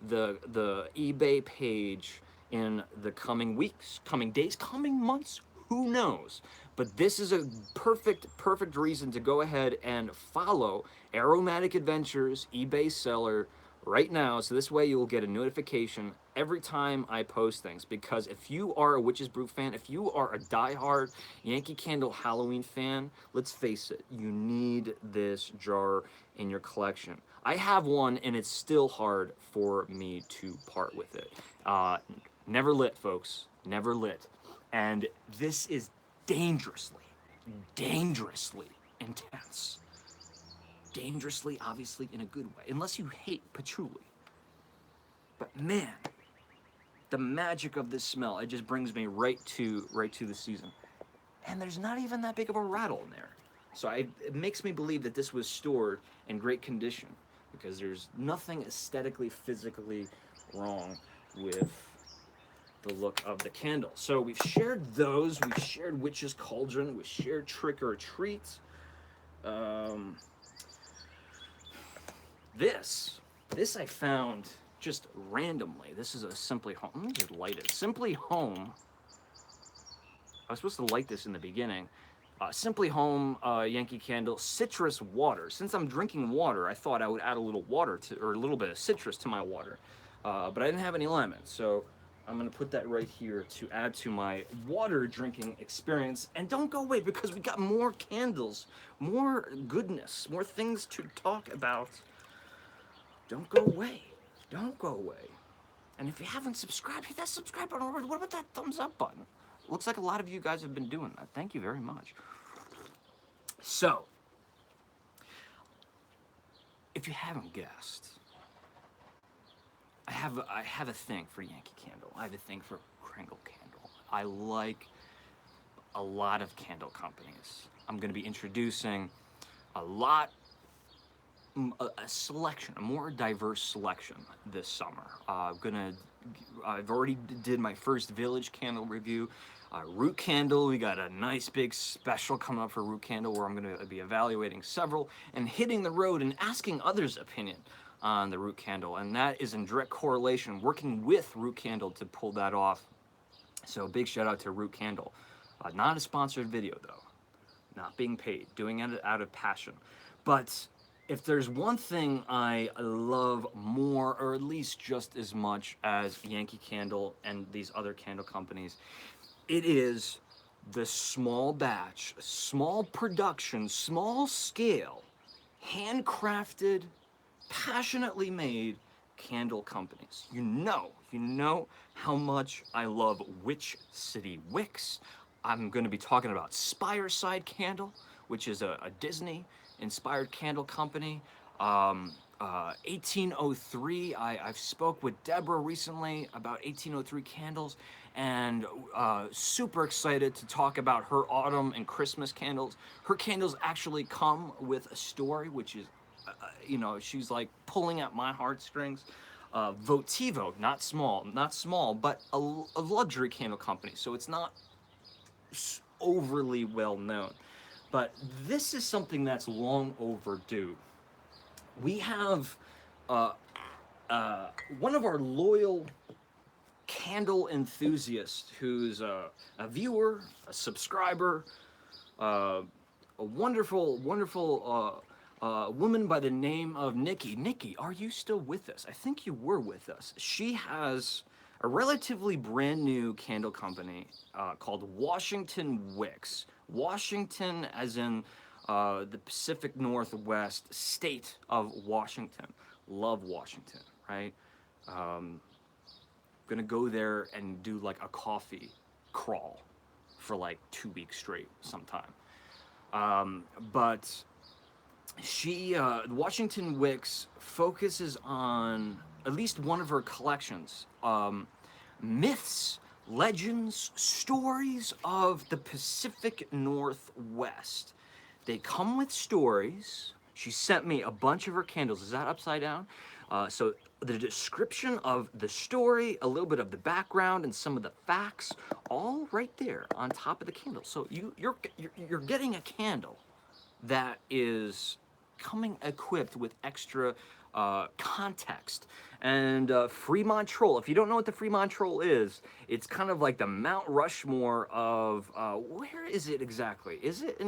the eBay page in the coming weeks, coming days, coming months, who knows? But this is a perfect reason to go ahead and follow Aromatic Adventures eBay seller right now, so this way you will get a notification every time I post things. Because if you are a Witch's Brew fan, if you are a diehard Yankee Candle Halloween fan, let's face it, you need this jar in your collection. I have one and it's still hard for me to part with it. Never lit, folks, never lit. And this is dangerously intense. Dangerously, obviously, in a good way, unless you hate patchouli. But man, the magic of this smell, it just brings me right to the season. And there's not even that big of a rattle in there. So it makes me believe that this was stored in great condition, because there's nothing aesthetically, physically wrong with the look of the candle. So we've shared those, we've shared Witch's Cauldron, we've shared Trick or Treat. This I found just randomly. This is a Simply Home. Let me just light it. Simply Home. I was supposed to light this in the beginning. Simply Home Yankee Candle Citrus Water. Since I'm drinking water, I thought I would add a little water or a little bit of citrus to my water. But I didn't have any lemon, so I'm gonna put that right here to add to my water drinking experience. And don't go away, because we got more candles, more goodness, more things to talk about. Don't go away. Don't go away. And if you haven't subscribed, hit that subscribe button. What about that thumbs up button? Looks like a lot of you guys have been doing that. Thank you very much. So, if you haven't guessed, I have a thing for Yankee Candle. I have a thing for Candle Candle. I like a lot of candle companies. I'm going to be introducing a selection, a more diverse selection this summer. I've already did my first Village Candle review. Root Candle, we got a nice big special coming up for Root Candle, where I'm going to be evaluating several and hitting the road and asking others' opinion on the Root Candle, and that is in direct correlation, working with Root Candle to pull that off. So big shout out to Root Candle. Not a sponsored video though, not being paid, doing it out of passion. But if there's one thing I love more, or at least just as much as Yankee Candle and these other candle companies, it is the small batch, small production, small scale, handcrafted, passionately made candle companies. You know how much I love Witch City Wicks. I'm going to be talking about Spireside Candle, which is a Disney inspired candle company. 1803, I've spoke with Deborah recently about 1803 candles, and super excited to talk about her autumn and Christmas candles. Her candles actually come with a story, which is, she's like pulling at my heartstrings. Votivo, not small, but a luxury candle company, so it's not overly well known. But this is something that's long overdue. We have one of our loyal Candle Enthusiast, who's a viewer, a subscriber, uh, a wonderful woman by the name of Nikki. Nikki, are you still with us? I think you were with us. She has a relatively brand new candle company called Washington Wicks. Washington, as in the Pacific Northwest state of Washington. Love Washington, right? Gonna go there and do like a coffee crawl for like 2 weeks straight sometime. But she, Washington Wicks, focuses on at least one of her collections, myths, legends, stories of the Pacific Northwest. They come with stories. She sent me a bunch of her candles. Is that upside down? So the description of the story, a little bit of the background, and some of the facts, all right there on top of the candle. So you're getting a candle that is coming equipped with extra context. And Fremont Troll, if you don't know what the Fremont Troll is, it's kind of like the Mount Rushmore of, where is it exactly? Is it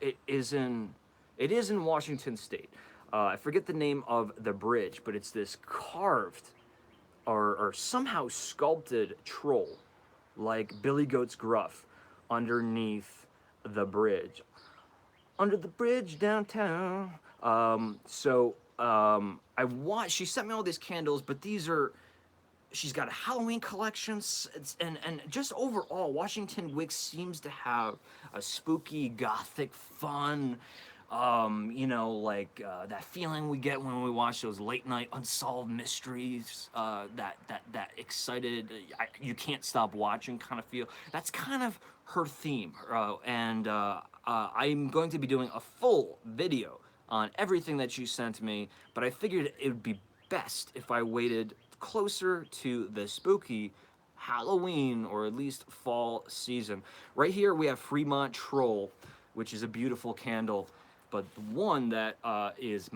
it is in Washington State. I forget the name of the bridge, but it's this carved or somehow sculpted troll, like Billy Goat's Gruff, underneath the bridge. Under the bridge downtown. She sent me all these candles, but these are, she's got a Halloween collection, and just overall, Washington Wicks seems to have a spooky, gothic, fun, that feeling we get when we watch those late night unsolved mysteries, that excited, you can't stop watching kind of feel. That's kind of her theme, and I'm going to be doing a full video on everything that you sent me, but I figured it would be best if I waited closer to the spooky Halloween or at least fall season. Right here we have Fremont Troll, which is a beautiful candle, but the one that is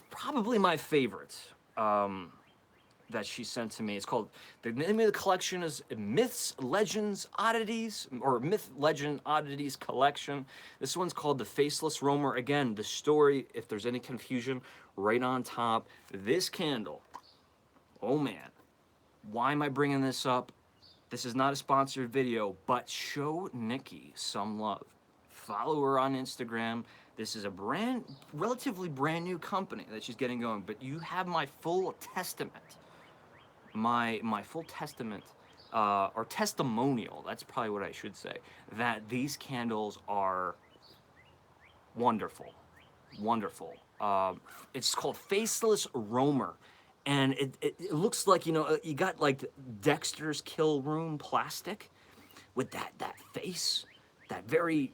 probably my favorite that she sent to me. It's called, the name of the collection is Myths, Legends, Oddities, or Myth, Legend, Oddities Collection. This one's called The Faceless Roamer. Again, the story, if there's any confusion, right on top. This candle, oh man, why am I bringing this up? This is not a sponsored video, but show Nikki some love. Follow her on Instagram. This is a relatively brand new company that she's getting going, but you have my full testament. My full testament, or testimonial, that's probably what I should say, that these candles are wonderful, wonderful. It's called Faceless Roamer, and it looks like, you got like Dexter's Kill Room plastic with that face, that very,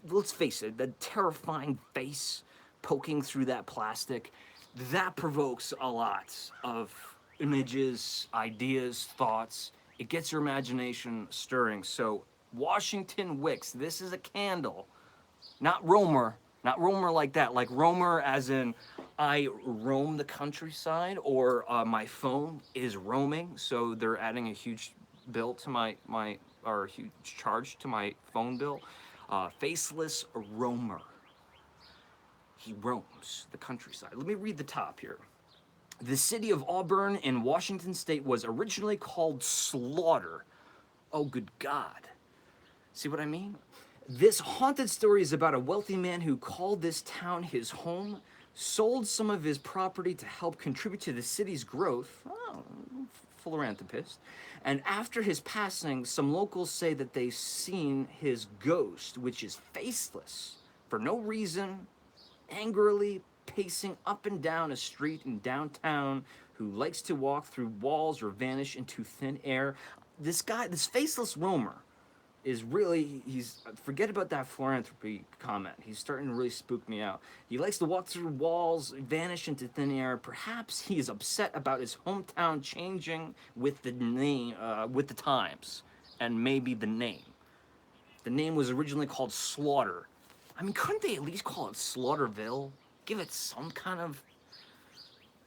let's face it, that terrifying face poking through that plastic. That provokes a lot of images, ideas, thoughts. It gets your imagination stirring. So Washington Wicks, this is a candle, not roamer like that, like roamer as in I roam the countryside, or my phone is roaming, so they're adding a huge bill to or a huge charge to my phone bill. Faceless Roamer. He roams the countryside. Let me read the top here. The city of Auburn in Washington State was originally called Slaughter. Oh, good God. See what I mean? This haunted story is about a wealthy man who called this town his home, sold some of his property to help contribute to the city's growth. Oh, philanthropist. And after his passing, some locals say that they've seen his ghost, which is faceless, for no reason, angrily pacing up and down a street in downtown, who likes to walk through walls or vanish into thin air. This guy, this faceless roamer, is really, forget about that philanthropy comment. He's starting to really spook me out. He likes to walk through walls, vanish into thin air. Perhaps he is upset about his hometown changing with the name, with the times, and maybe the name. The name was originally called Slaughter. I mean, couldn't they at least call it Slaughterville? Give it some kind of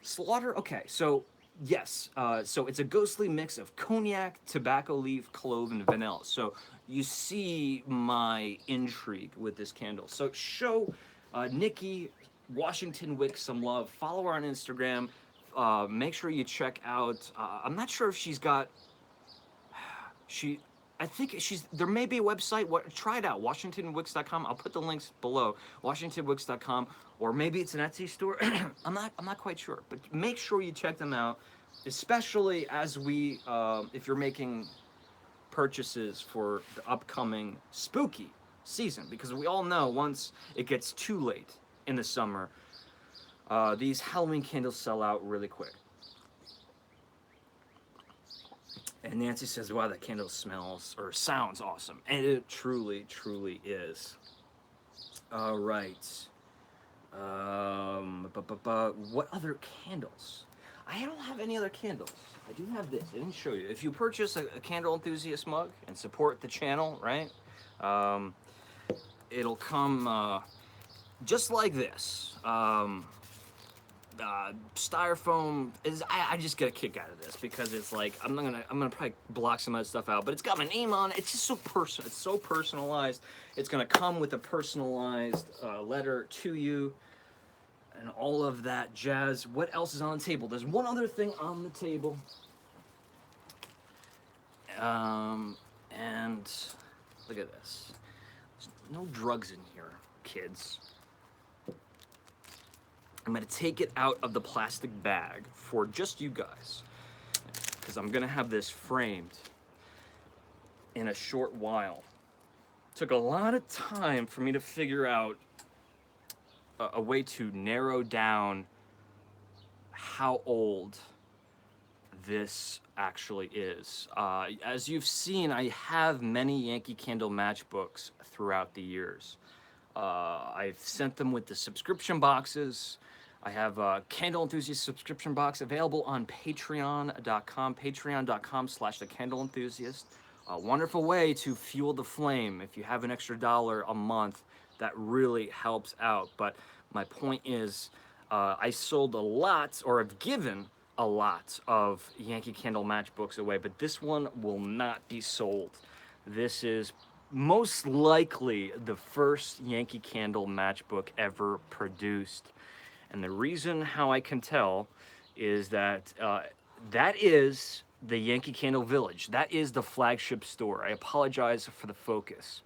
Slaughter. Okay, so yes, so it's a ghostly mix of cognac, tobacco leaf, clove, and vanilla. So you see my intrigue with this candle. So show Nikki Washington Wick some love. Follow her on Instagram. Make sure you check out. I'm not sure if she's got she. I think she's there may be a website. What try it out, WashingtonWix.com. I'll put the links below. WashingtonWix.com, or maybe it's an Etsy store. I'm not quite sure, but make sure you check them out, especially as we if you're making purchases for the upcoming spooky season, because we all know once it gets too late in the summer, these Halloween candles sell out really quick. And Nancy says, wow, that candle smells or sounds awesome. And it truly, truly is. All right. What other candles? I don't have any other candles. I do have this. I didn't show you. If you purchase a Candle Enthusiast mug and support the channel, right? It'll come just like this. Styrofoam is I just get a kick out of this because it's like I'm gonna probably block some of that stuff out, but it's got my name on it. It's just so personal. It's so personalized. It's gonna come with a personalized letter to you and all of that jazz. What else is on the table? There's one other thing on the table, and look at this. There's no drugs in here, kids. I'm gonna take it out of the plastic bag for just you guys, because I'm gonna have this framed in a short while. Took a lot of time for me to figure out a way to narrow down how old this actually is. As you've seen, I have many Yankee Candle matchbooks throughout the years. I've sent them with the subscription boxes. I have a Candle Enthusiast subscription box available on patreon.com, patreon.com/the Candle Enthusiast. A wonderful way to fuel the flame. If you have an extra $1 a month, that really helps out. But my point is, I sold a lot, or have given a lot of Yankee Candle matchbooks away, but this one will not be sold. This is most likely the first Yankee Candle matchbook ever produced. And the reason how I can tell is that that is the Yankee Candle Village. That is the flagship store. I apologize for the focus.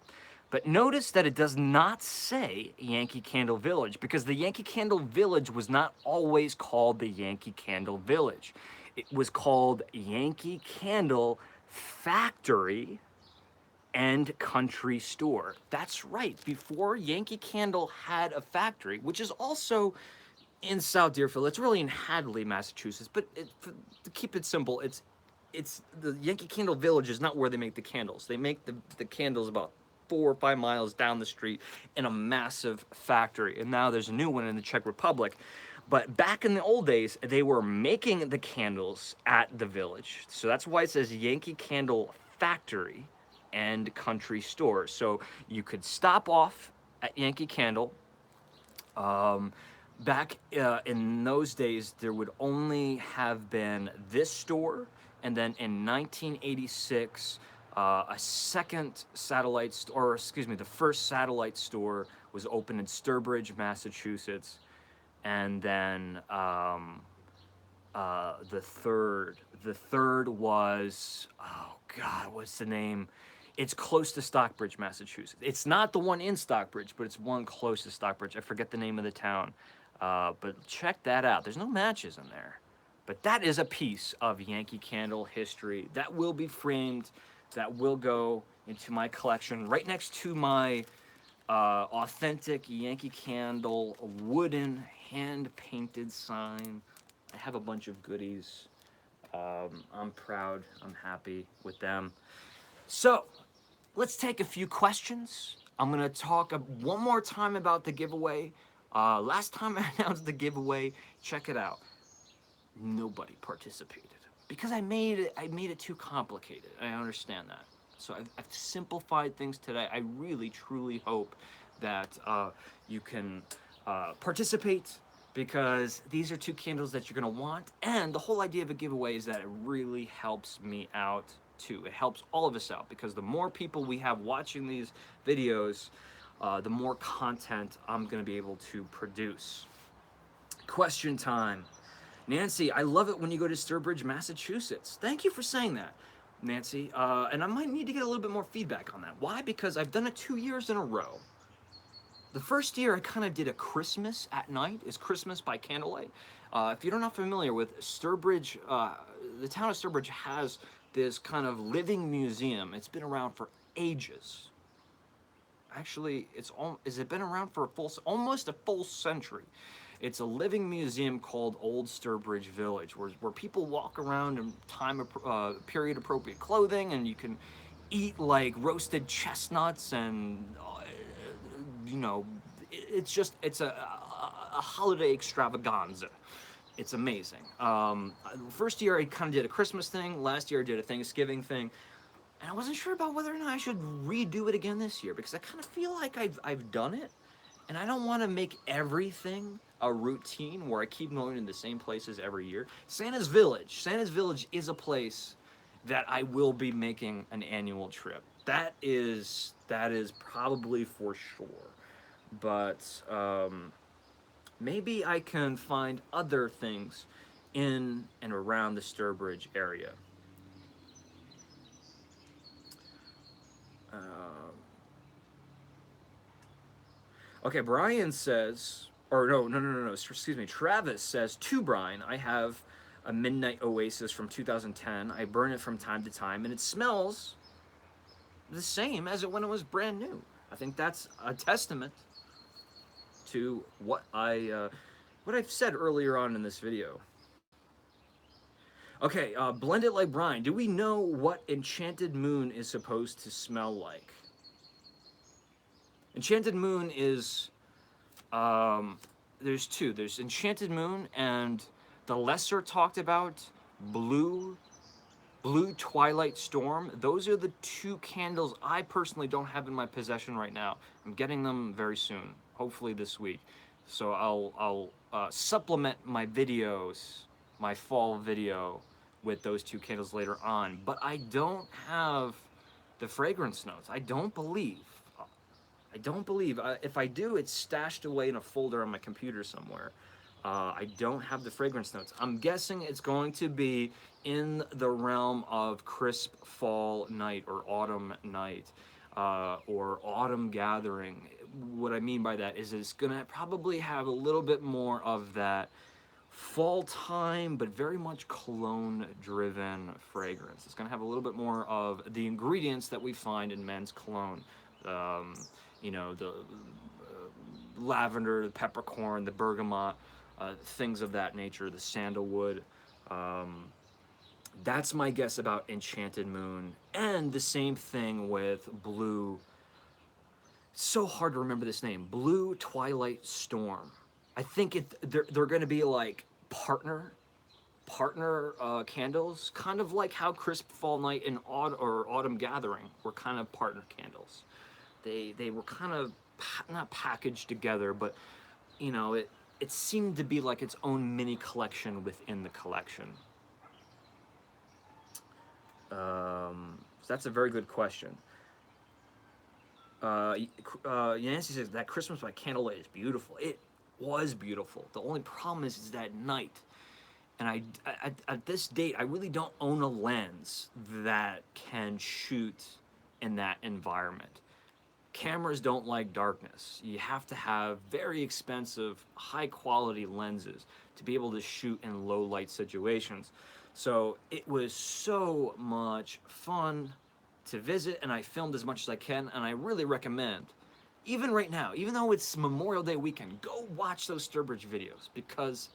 But notice that it does not say Yankee Candle Village, because the Yankee Candle Village was not always called the Yankee Candle Village. It was called Yankee Candle Factory and Country Store. That's right. Before Yankee Candle had a factory, which is also in South Deerfield. It's really in Hadley, Massachusetts. But to keep it simple, it's the Yankee Candle Village is not where they make the candles. They make the candles about 4 or 5 miles down the street in a massive factory. And now there's a new one in the Czech Republic. But back in the old days, they were making the candles at the village. So that's why it says Yankee Candle Factory and Country Store. So you could stop off at Yankee Candle. Back in those days, there would only have been this store, and then in 1986, a second satellite store, or excuse me, the first satellite store was opened in Sturbridge, Massachusetts, and then the third was, oh God, what's the name? It's close to Stockbridge, Massachusetts. It's not the one in Stockbridge, but it's one close to Stockbridge. I forget the name of the town. But check that out. There's no matches in there. But that is a piece of Yankee Candle history that will be framed, that will go into my collection right next to my authentic Yankee Candle wooden hand-painted sign. I have a bunch of goodies. I'm proud. I'm happy with them. So let's take a few questions. I'm going to talk one more time about the giveaway. Last time I announced the giveaway, check it out. Nobody participated because I made it too complicated. I understand that. So I've simplified things today. I really, truly hope that you can participate, because these are two candles that you're going to want. And the whole idea of a giveaway is that it really helps me out too. It helps all of us out, because the more people we have watching these videos, the more content I'm going to be able to produce. Question time. Nancy, I love it when you go to Sturbridge, Massachusetts. Thank you for saying that, Nancy. And I might need to get a little bit more feedback on that. Why? Because I've done it 2 years in a row. The first year I kind of did a Christmas at night. It's Christmas by candlelight. If you're not familiar with Sturbridge, the town of Sturbridge has this kind of living museum. It's been around for ages. Actually, has it been around for almost a full century? It's a living museum called Old Sturbridge Village, where people walk around in period appropriate clothing, and you can eat like roasted chestnuts, and you know, it's a holiday extravaganza. It's amazing. First year I kind of did a Christmas thing. Last year I did a Thanksgiving thing. And I wasn't sure about whether or not I should redo it again this year, because I kind of feel like I've done it, and I don't want to make everything a routine where I keep going to the same places every year. Santa's Village is a place that I will be making an annual trip. That is probably for sure. But maybe I can find other things in and around the Sturbridge area. Okay, Brian says, or no, excuse me, Travis says, to Brian, I have a Midnight Oasis from 2010. I burn it from time to time, and it smells the same as it when it was brand new. I think that's a testament to what I've said earlier on in this video. Okay, Blend It Like Brian. Do we know what Enchanted Moon is supposed to smell like? Enchanted Moon is, there's two. There's Enchanted Moon and the lesser talked about Blue Twilight Storm. Those are the two candles I personally don't have in my possession right now. I'm getting them very soon, hopefully this week. So I'll supplement my videos, my fall video, with those two candles later on. But I don't have the fragrance notes. I don't believe. If I do, it's stashed away in a folder on my computer somewhere. I don't have the fragrance notes. I'm guessing it's going to be in the realm of crisp fall night or autumn night, or autumn gathering. What I mean by that is it's going to probably have a little bit more of that fall time, but very much cologne-driven fragrance. It's going to have a little bit more of the ingredients that we find in men's cologne. You know, the lavender, the peppercorn, the bergamot, things of that nature, the sandalwood. That's my guess about Enchanted Moon. And the same thing with Blue. So hard to remember this name. Blue Twilight Storm. I think they're going to be like partner candles, kind of like how Crisp Fall Night and Autumn Gathering were kind of partner candles. They were kind of not packaged together, but you know, it seemed to be like its own mini collection within the collection. So that's a very good question. Nancy says that Christmas by Candlelight is beautiful. It was beautiful. The only problem is that night. And at this date, I really don't own a lens that can shoot in that environment. Cameras don't like darkness. You have to have very expensive, high quality lenses to be able to shoot in low light situations. So it was so much fun to visit, and I filmed as much as I can, and I really recommend, even right now, even though it's Memorial Day weekend, go watch those Sturbridge videos, because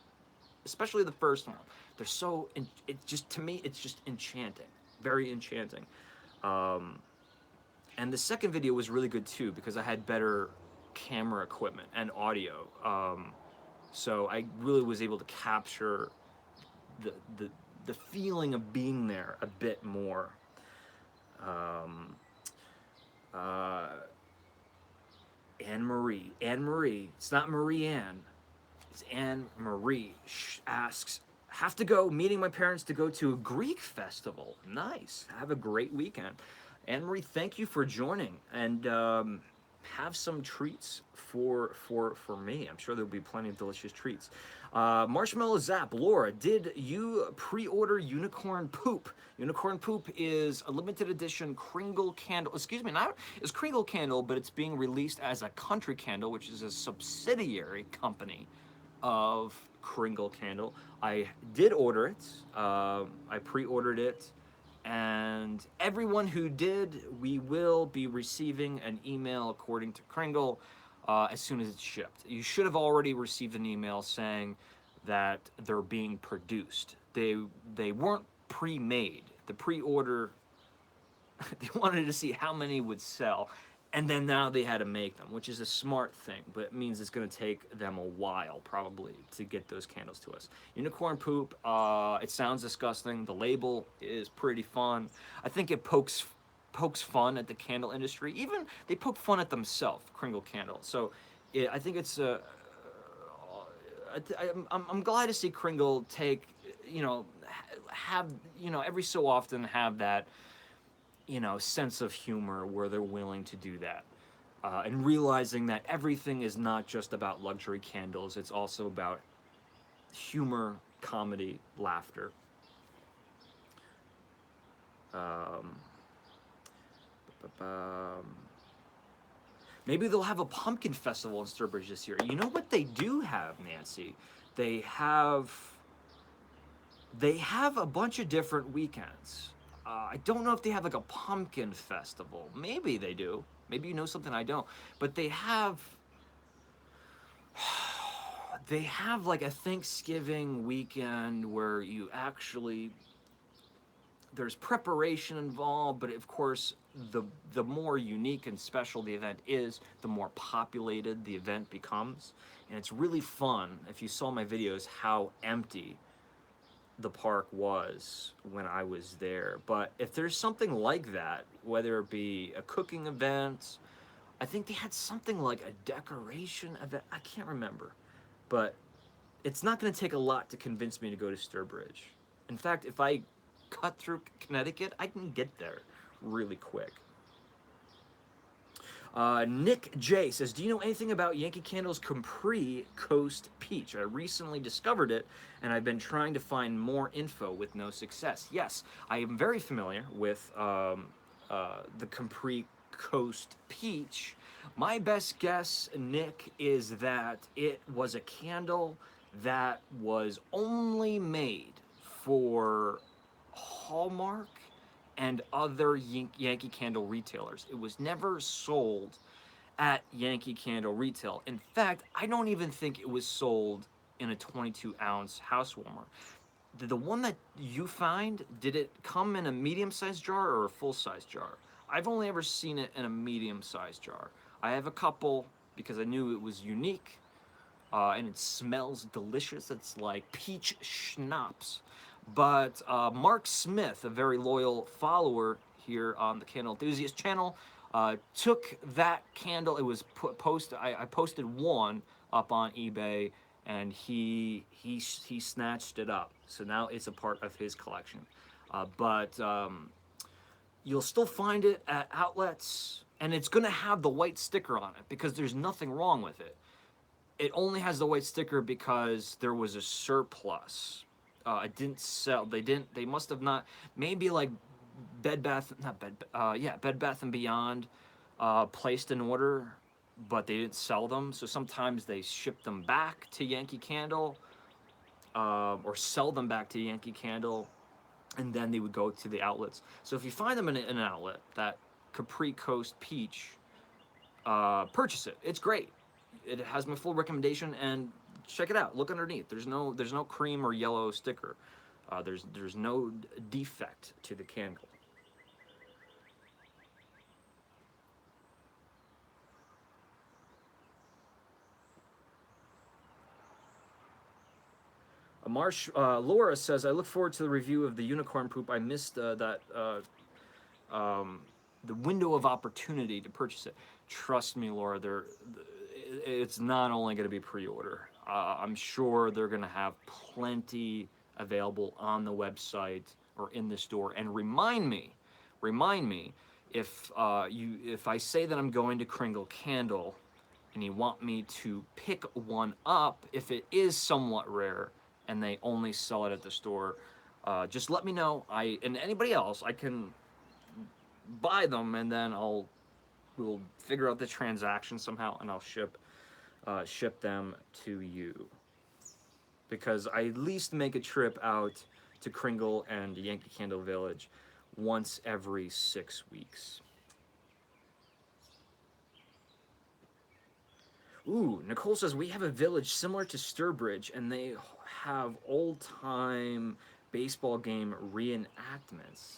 especially the first one, they're so, to me, it's just enchanting, very enchanting. And the second video was really good too, because I had better camera equipment and audio. So I really was able to capture the feeling of being there a bit more. Anne Marie, it's not Marie Anne, Anne Marie asks, have to go, meeting my parents to go to a Greek festival. Nice. Have a great weekend. Anne Marie, thank you for joining, and have some treats for me. I'm sure there'll be plenty of delicious treats. Marshmallow Zap, Laura, did you pre-order Unicorn Poop? Unicorn Poop is a limited edition Kringle candle. Excuse me, not it's Kringle candle, but it's being released as a country candle, which is a subsidiary company of Kringle Candle. I did order it. I pre-ordered it, and everyone who did, we will be receiving an email according to Kringle as soon as it's shipped. You should have already received an email saying that they're being produced. They weren't pre-made. The pre-order, they wanted to see how many would sell, and then now they had to make them, which is a smart thing, but it means it's going to take them a while probably to get those candles to us. Unicorn Poop, it sounds disgusting. The label is pretty fun. I think it pokes fun at the candle industry. Even they poke fun at themselves, Kringle Candle. So I think it's I'm glad to see Kringle take, have, every so often have that, sense of humor where they're willing to do that. And realizing that everything is not just about luxury candles, it's also about humor, comedy, laughter. Maybe they'll have a pumpkin festival in Sturbridge this year. You know what they do have, Nancy? They have a bunch of different weekends. I don't know if they have like a pumpkin festival. Maybe they do. Maybe you know something I don't. But they have like a Thanksgiving weekend where you actually, there's preparation involved, but of course the more unique and special the event is, the more populated the event becomes. And it's really fun, if you saw my videos, how empty the park was when I was there. But if there's something like that, whether it be a cooking event, I think they had something like a decoration event, I can't remember, but it's not going to take a lot to convince me to go to Sturbridge. In fact, if I cut through Connecticut, I can get there really quick. Nick J says, do you know anything about Yankee Candle's Capri Coast Peach? I recently discovered it, and I've been trying to find more info with no success. Yes, I am very familiar with the Capri Coast Peach. My best guess, Nick, is that it was a candle that was only made for Hallmark and other Yankee Candle retailers. It was never sold at Yankee Candle retail. In fact, I don't even think it was sold in a 22-ounce house warmer. The one that you find, did it come in a medium-sized jar or a full-size jar? I've only ever seen it in a medium-sized jar. I have a couple because I knew it was unique, and it smells delicious. It's like peach schnapps. But Mark Smith, a very loyal follower here on the Candle Enthusiast channel, took that candle. It was posted. I posted one up on eBay, and he snatched it up. So now it's a part of his collection. But you'll still find it at outlets, and it's going to have the white sticker on it because there's nothing wrong with it. It only has the white sticker because there was a surplus. It didn't sell. They must have not. Maybe like Bed Bath and Beyond placed an order, but they didn't sell them. So sometimes they ship them back to Yankee Candle, or sell them back to Yankee Candle, and then they would go to the outlets. So if you find them in an outlet, that Capri Coast Peach, purchase it. It's great. It has my full recommendation, and check it out. Look underneath. There's no cream or yellow sticker. There's no defect to the candle. Laura says, I look forward to the review of the Unicorn Poop. I missed the window of opportunity to purchase it. Trust me, Laura, it's not only going to be pre-order. I'm sure they're going to have plenty available on the website or in the store. And remind me if I say that I'm going to Kringle Candle and you want me to pick one up, if it is somewhat rare and they only sell it at the store, just let me know. And anybody else, I can buy them, and then we'll figure out the transaction somehow, and I'll ship them to you. Because I at least make a trip out to Kringle and Yankee Candle Village once every 6 weeks. Ooh, Nicole says we have a village similar to Sturbridge, and they have old-time baseball game reenactments.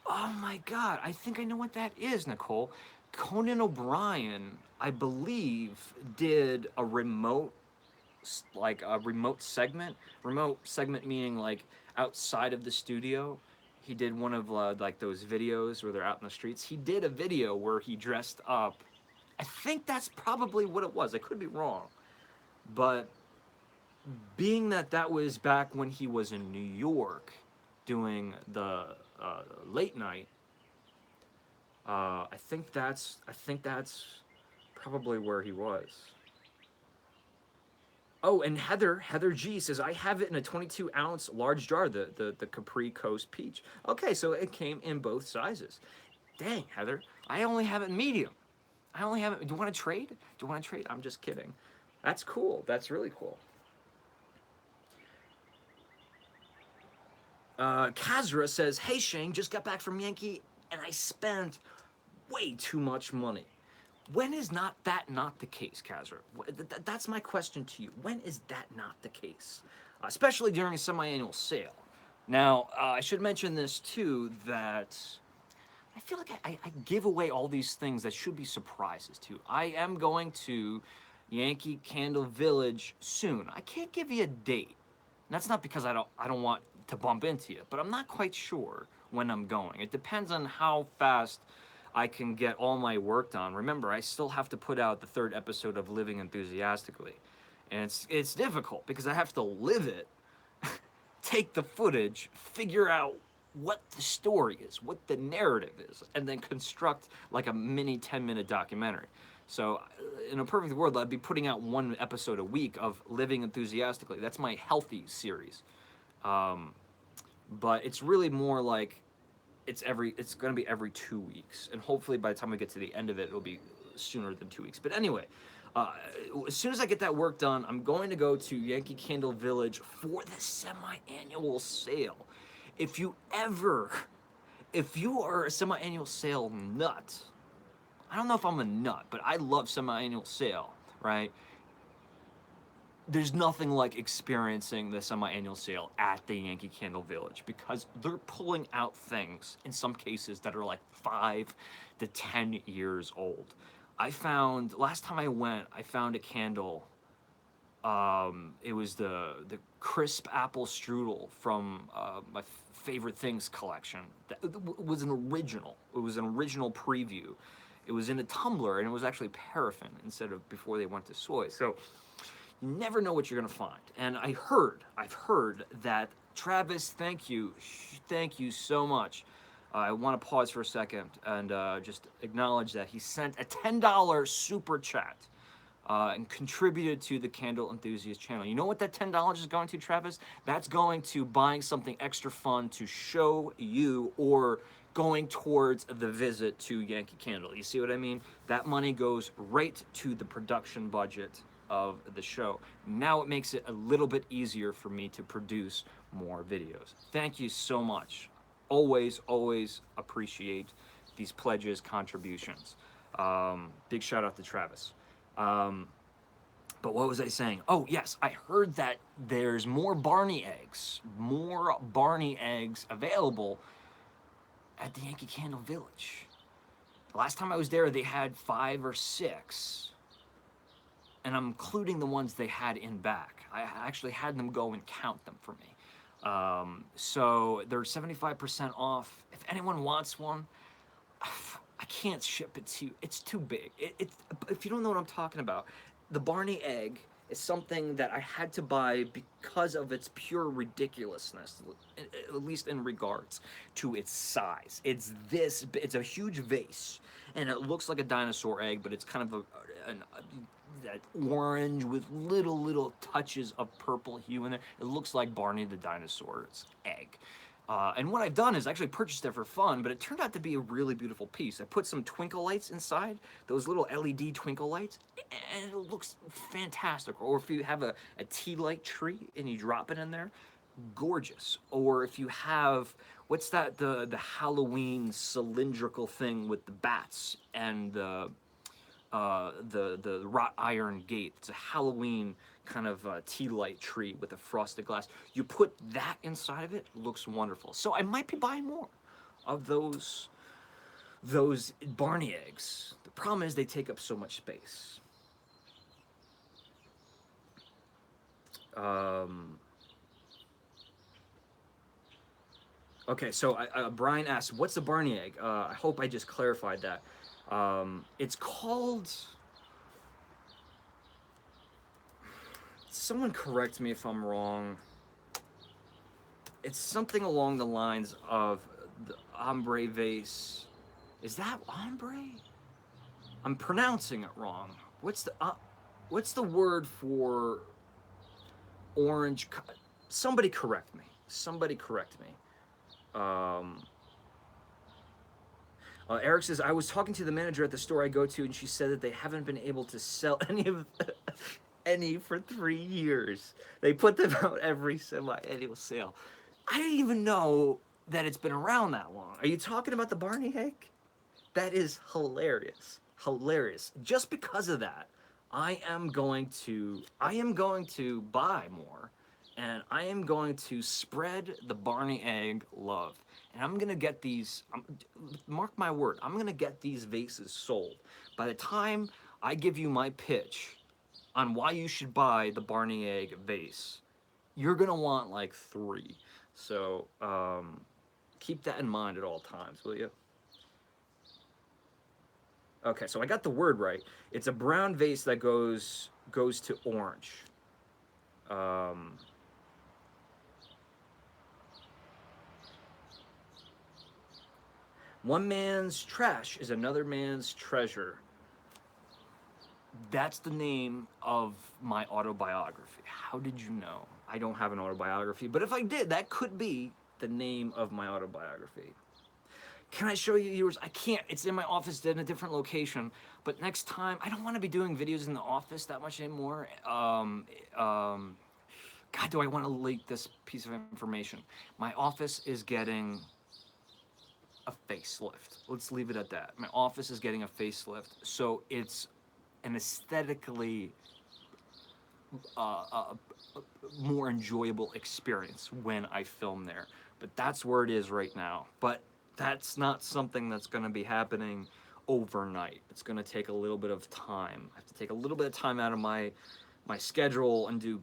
Oh my God, I think I know what that is, Nicole. Conan O'Brien, I believe, did a remote segment meaning like outside of the studio. He did one of like those videos where they're out in the streets. He did a video where he dressed up. I think that's probably what it was. I could be wrong, but being that that was back when he was in New York doing the late night, I think that's probably where he was. Oh, and Heather G says, I have it in a 22-ounce large jar, the Capri Coast Peach. Okay, so it came in both sizes. Dang, Heather, I only have it medium. I only have it. Do you want to trade? Do you want to trade? I'm just kidding. That's cool. That's really cool. Kazra says, hey Shane, just got back from Yankee and I spent way too much money. When is not the case, Kazra? That's my question to you. When is that not the case? Especially during a semi-annual sale. Now, I should mention this too, that I feel like I give away all these things that should be surprises too. I am going to Yankee Candle Village soon. I can't give you a date. And that's not because I don't want to bump into you, but I'm not quite sure when I'm going. It depends on how fast I can get all my work done. Remember, I still have to put out the 3rd episode of Living Enthusiastically. And it's difficult because I have to live it, take the footage, figure out what the story is, what the narrative is, and then construct like a mini 10-minute documentary. So in a perfect world, I'd be putting out 1 episode a week of Living Enthusiastically. That's my healthy series. But it's really more like it's going to be every 2 weeks. And hopefully by the time we get to the end of it, it'll be sooner than 2 weeks. But anyway, as soon as I get that work done, I'm going to go to Yankee Candle Village for the semi-annual sale. If you are a semi-annual sale nut, I don't know if I'm a nut, but I love semi-annual sale, right? There's nothing like experiencing the semi-annual sale at the Yankee Candle Village because they're pulling out things, in some cases, that are like 5 to 10 years old. Last time I went, I found a candle. It was the crisp apple strudel from my favorite things collection. It was an original. It was an original preview. It was in a tumbler, and it was actually paraffin instead of before they went to soy. So you never know what you're gonna find. And I've heard that Travis, thank you so much. I want to pause for a second and just acknowledge that he sent a $10 super chat and contributed to the Candle Enthusiast channel. You know what that $10 is going to, Travis? That's going to buying something extra fun to show you or going towards the visit to Yankee Candle. You see what I mean? That money goes right to the production budget of the show. Now it makes it a little bit easier for me to produce more videos. Thank you so much. Always appreciate these pledges, contributions. Big shout out to Travis. But what was I saying? Oh, yes, I heard that there's more Barney eggs available at the Yankee Candle Village. The last time I was there, they had 5 or 6. And I'm including the ones they had in back. I actually had them go and count them for me. So they're 75% off. If anyone wants one, I can't ship it to you. It's too big. If you don't know what I'm talking about, the Barney egg is something that I had to buy because of its pure ridiculousness, at least in regards to its size. It's a huge vase, and it looks like a dinosaur egg, but it's kind of that orange with little touches of purple hue in there. It looks like Barney the dinosaur's egg. And what I've done is actually purchased it for fun, but it turned out to be a really beautiful piece. I put some twinkle lights inside, those little LED twinkle lights, and it looks fantastic. Or if you have a tea light tree and you drop it in there, gorgeous. Or if you have, what's that, the Halloween cylindrical thing with the bats and the wrought iron gate. It's a Halloween kind of tea light tree with a frosted glass. You put that inside of it, looks wonderful. So I might be buying more of those Barney eggs. The problem is they take up so much space. Okay, so Brian asked, what's a Barney egg? I hope I just clarified that. It's called, someone correct me if I'm wrong. It's something along the lines of the ombre vase. Is that ombre? I'm pronouncing it wrong. What's the word for orange? Somebody correct me. Somebody correct me. Eric says, I was talking to the manager at the store I go to, and she said that they haven't been able to sell any for 3 years. They put them out every semi-annual sale. I didn't even know that it's been around that long. Are you talking about the Barney egg? That is hilarious. Hilarious. Just because of that, I am going to buy more, and I am going to spread the Barney egg love. And I'm gonna get these, mark my word, I'm gonna get these vases sold. By the time I give you my pitch on why you should buy the Barney egg vase, you're gonna want like 3. So keep that in mind at all times, will you? Okay, so I got the word right. It's a brown vase that goes to orange. One man's trash is another man's treasure. That's the name of my autobiography. How did you know? I don't have an autobiography, but if I did, that could be the name of my autobiography. Can I show you yours? I can't. It's in my office in a different location. But next time, I don't want to be doing videos in the office that much anymore. God, do I want to leak this piece of information? My office is getting a facelift. Let's leave it at that. My office is getting a facelift, so it's an aesthetically more enjoyable experience when I film there. But that's where it is right now. But that's not something that's going to be happening overnight. It's going to take a little bit of time. I have to take a little bit of time out of my schedule and do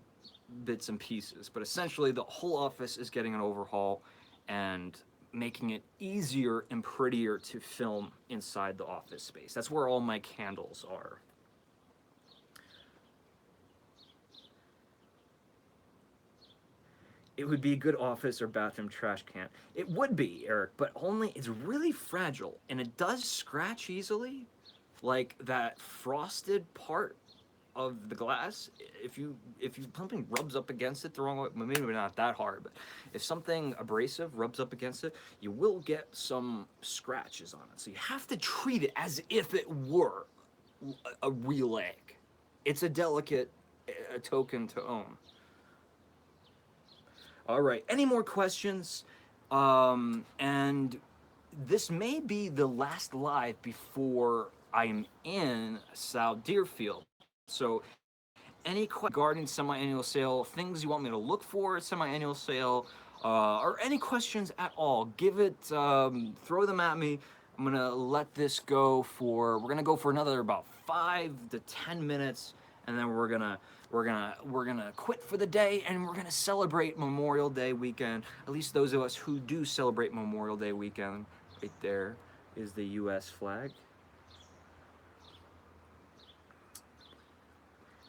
bits and pieces. But essentially, the whole office is getting an overhaul and making it easier and prettier to film inside the office space. That's where all my candles are. It would be a good office or bathroom trash can. It would be, Eric, but only it's really fragile and it does scratch easily. Like that frosted part of the glass, if something rubs up against it the wrong way, maybe not that hard, but if something abrasive rubs up against it, you will get some scratches on it. So you have to treat it as if it were a real egg. It's a delicate token to own. All right, any more questions? And this may be the last live before I'm in South Deerfield. So any questions regarding semi-annual sale, things you want me to look for at semi-annual sale, or any questions at all, give it, throw them at me. I'm gonna let this go for, we're gonna go for another about 5 to 10 minutes, and then we're gonna quit for the day, and we're gonna celebrate Memorial Day weekend. At least those of us who do celebrate Memorial Day weekend. Right there is the U.S. flag.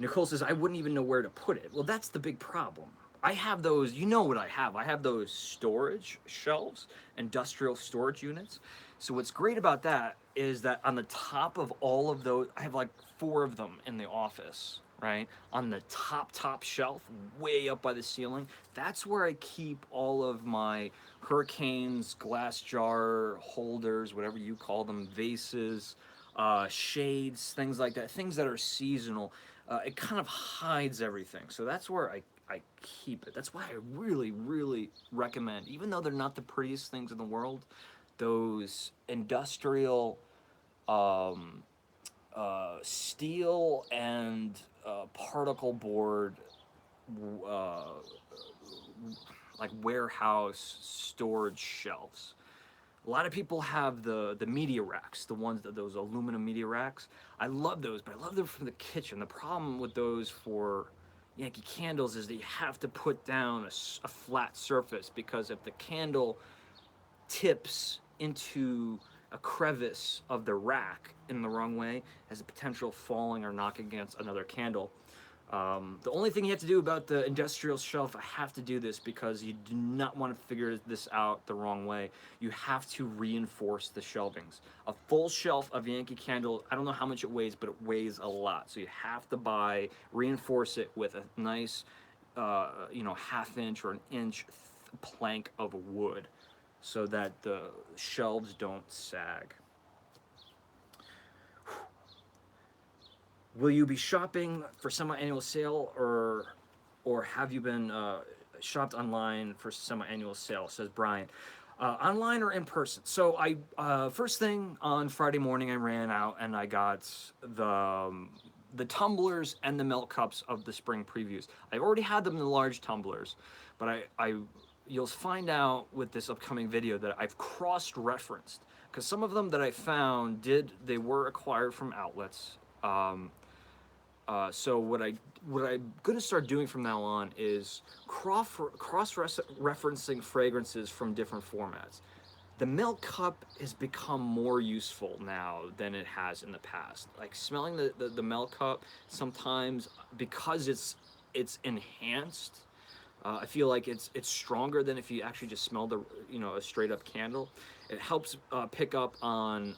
Nicole says, I wouldn't even know where to put it. Well, that's the big problem. I have those, you know what I have. I have those storage shelves, industrial storage units. So what's great about that is that on the top of all of those, I have like 4 of them in the office, right? On the top shelf, way up by the ceiling, that's where I keep all of my hurricanes, glass jar holders, whatever you call them, vases, shades, things like that, things that are seasonal. It kind of hides everything. So that's where I keep it. That's why I really recommend, even though they're not the prettiest things in the world, those industrial steel and particle board uh, like warehouse storage shelves. A lot of people have the media racks, the ones that those aluminum media racks. I love those, but I love them from the kitchen. The problem with those for Yankee candles is that you have to put down a flat surface, because if the candle tips into a crevice of the rack in the wrong way, has a potential of falling or knocking against another candle. The only thing you have to do about the industrial shelf, I have to do this because you do not want to figure this out the wrong way. You have to reinforce the shelvings. A full shelf of Yankee Candle, I don't know how much it weighs, but it weighs a lot. So you have to reinforce it with a nice, half-inch or an inch plank of wood, so that the shelves don't sag. Will you be shopping for semi-annual sale, or have you been shopped online for semi-annual sale? Says Brian. Online or in person? So I first thing on Friday morning I ran out and I got the tumblers and the milk cups of the spring previews. I already had them in the large tumblers, but you'll find out with this upcoming video that I've cross-referenced, because some of them that I found they were acquired from outlets. So what I'm going to start doing from now on is cross-referencing fragrances from different formats. The milk cup has become more useful now than it has in the past. Like smelling the milk cup, sometimes because it's enhanced, I feel like it's stronger than if you actually just smell a straight up candle. It helps pick up on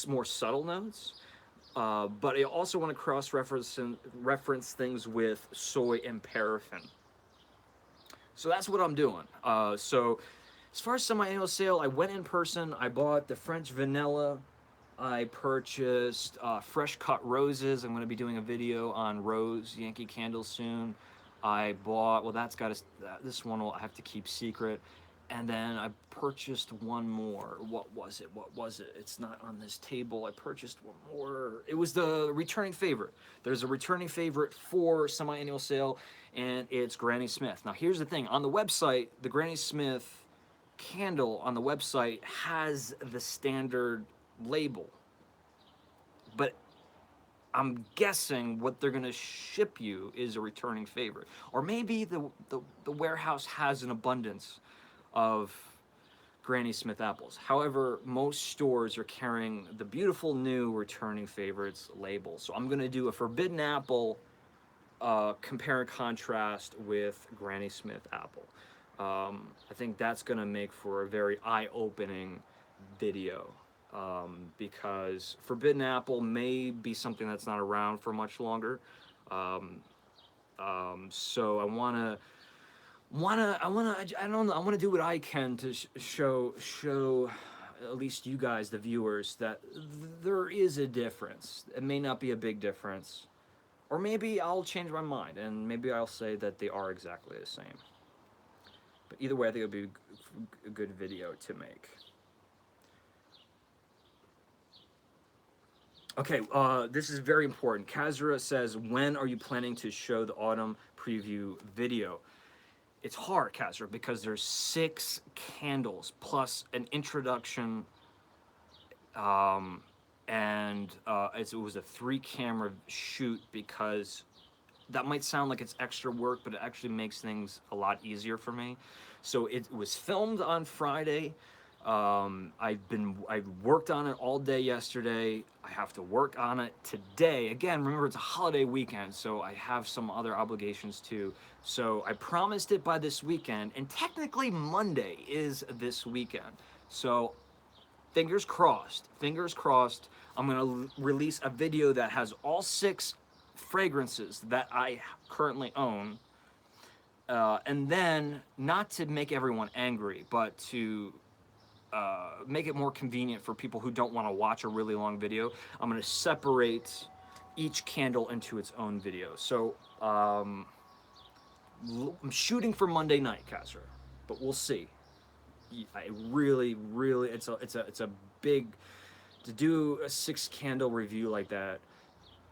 more subtle notes. But I also want to cross-reference things with soy and paraffin. So that's what I'm doing. So as far as semi-annual sale, I went in person. I bought the French vanilla. I purchased fresh cut roses. I'm going to be doing a video on rose Yankee candles soon. I bought, well, this one I have to keep secret. And then I purchased one more. What was it? It's not on this table. I purchased one more. It was the returning favorite. There's a returning favorite for semi-annual sale, and it's Granny Smith. Now, here's the thing. On the website, the Granny Smith candle on the website has the standard label. But I'm guessing what they're going to ship you is a returning favorite. Or maybe the warehouse has an abundance of Granny Smith apples. However, most stores are carrying the beautiful new returning favorites label. So I'm going to do a forbidden apple compare and contrast with Granny Smith apple. I think that's going to make for a very eye-opening video, because forbidden apple may be something that's not around for much longer. So I want to do what I can to show at least you guys, the viewers, that there is a difference. It may not be a big difference, or maybe I'll change my mind and maybe I'll say that they are exactly the same. But either way, I think it would be a good video to make. Okay, this is very important. Kazra says, when are you planning to show the autumn preview video? It's hard, Kazra, because there's 6 candles plus an introduction, and it was a 3-camera shoot, because that might sound like it's extra work, but it actually makes things a lot easier for me. So it was filmed on Friday. I worked on it all day yesterday. I have to work on it today. Again, remember it's a holiday weekend, so I have some other obligations too. So I promised it by this weekend, and technically Monday is this weekend. So fingers crossed, fingers crossed. I'm gonna release a video that has all 6 fragrances that I currently own. And then, not to make everyone angry, but to make it more convenient for people who don't want to watch a really long video, I'm going to separate each candle into its own video. So I'm shooting for Monday night, Kasra, but we'll see. I really, really, it's a big, to do a 6 candle review like that.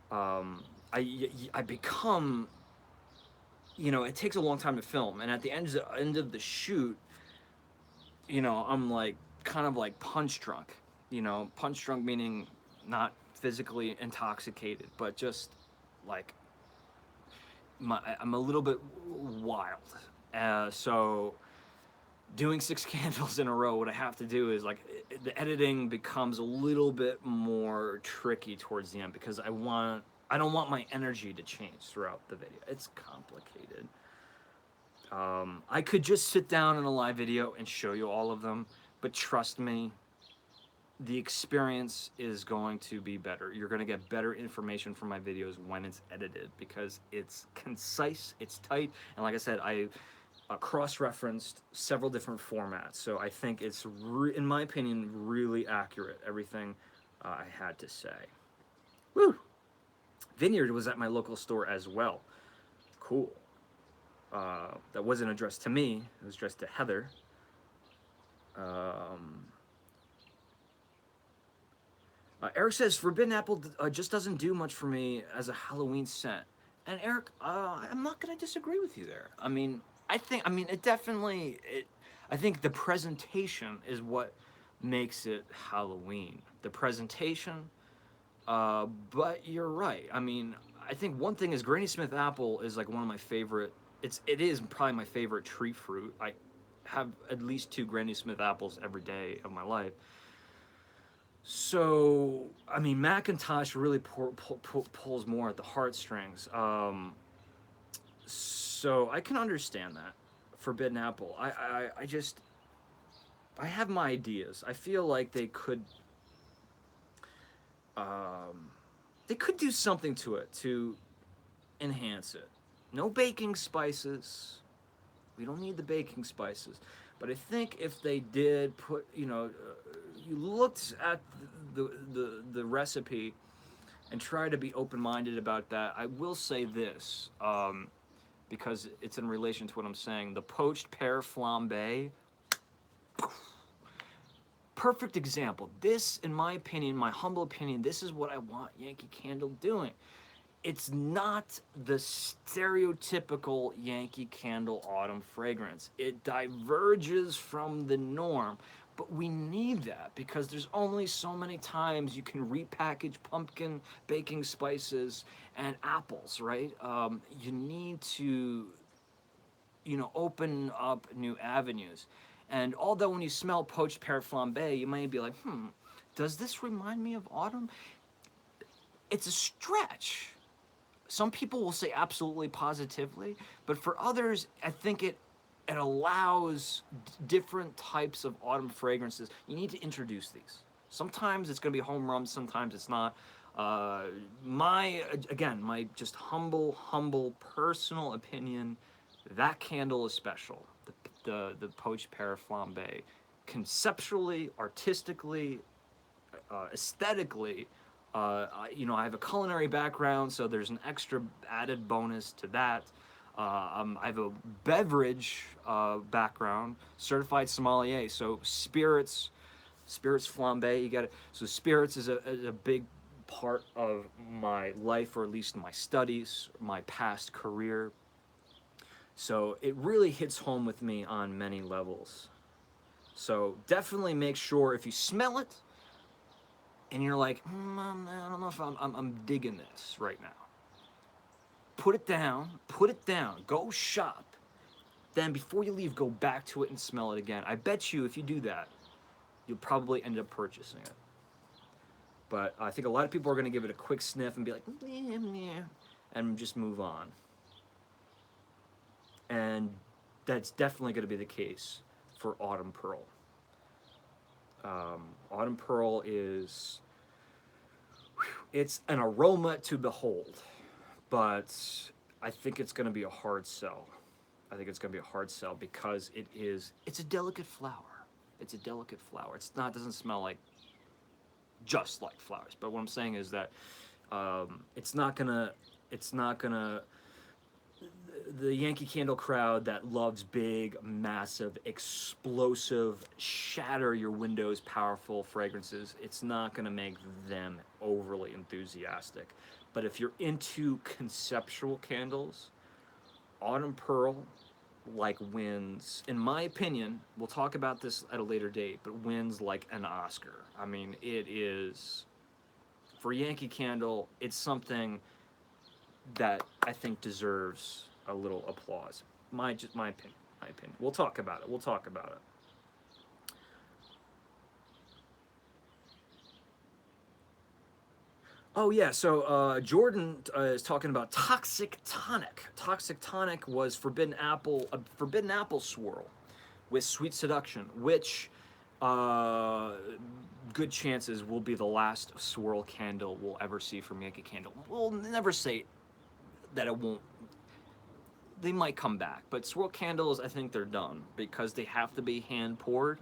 I become, it takes a long time to film, and at the end of the shoot, I'm like kind of like punch drunk. Punch drunk meaning not physically intoxicated, but just like I'm a little bit wild. So doing 6 candles in a row, what I have to do is like the editing becomes a little bit more tricky towards the end because I don't want my energy to change throughout the video. It's complicated. I could just sit down in a live video and show you all of them, but trust me, the experience is going to be better. You're going to get better information from my videos when it's edited because it's concise, it's tight, and like I said, I cross-referenced several different formats, so I think it's, in my opinion, really accurate, everything I had to say. Woo! Vineyard was at my local store as well. Cool. That wasn't addressed to me, it was addressed to Heather. Eric says, Forbidden Apple just doesn't do much for me as a Halloween scent. And Eric, I'm not going to disagree with you there. I think the presentation is what makes it Halloween. The presentation, but you're right. I think one thing is Granny Smith apple is like one of my favorite. It is probably my favorite tree fruit. I have at least 2 Granny Smith apples every day of my life. So, Macintosh really pulls more at the heartstrings. So I can understand that. Forbidden Apple. I have my ideas. I feel like they could do something to it to enhance it. No baking spices. We don't need the baking spices. But I think if they did put, you looked at the recipe and try to be open-minded about that. I will say this, because it's in relation to what I'm saying. The poached pear flambe, perfect example. This, in my opinion, my humble opinion, this is what I want Yankee Candle doing. It's not the stereotypical Yankee Candle autumn fragrance. It diverges from the norm, but we need that because there's only so many times you can repackage pumpkin, baking spices, and apples, right? You need to, open up new avenues. And although when you smell poached pear flambe, you might be like, does this remind me of autumn? It's a stretch. Some people will say absolutely positively, but for others, I think it allows different types of autumn fragrances. You need to introduce these. Sometimes it's going to be a home run, sometimes it's not. My just humble personal opinion, that candle is special. The poached pear flambe, conceptually, artistically, aesthetically. I have a culinary background, so there's an extra added bonus to that. I have a beverage background, certified sommelier, so spirits flambe, you got it. So spirits is a big part of my life, or at least my studies, my past career. So it really hits home with me on many levels. So definitely make sure if you smell it, and you're like, I don't know if I'm digging this right now. Put it down, go shop. Then before you leave, go back to it and smell it again. I bet you if you do that, you'll probably end up purchasing it. But I think a lot of people are going to give it a quick sniff and be like, "Meh, meh," and just move on. And that's definitely going to be the case for Autumn Pearl. Autumn Pearl is, it's an aroma to behold, but I think it's going to be a hard sell. I think it's going to be a hard sell because it's a delicate flower. It's a delicate flower. It's not, doesn't smell like just like flowers. But what I'm saying is that it's not gonna, the Yankee Candle crowd that loves big, massive, explosive, shatter your windows, powerful fragrances, it's not gonna make them overly enthusiastic. But if you're into conceptual candles, Autumn Pearl like wins, in my opinion, we'll talk about this at a later date, but wins like an Oscar. I mean, it is, for Yankee Candle, it's something that I think deserves a little applause. My opinion. My opinion. We'll talk about it. We'll talk about it. Oh yeah, so Jordan is talking about Toxic Tonic. Toxic Tonic was a Forbidden Apple swirl with Sweet Seduction, which good chances will be the last swirl candle we'll ever see from Yankee Candle. We'll never say that it won't. They might come back, but swirl candles, I think they're done because they have to be hand poured,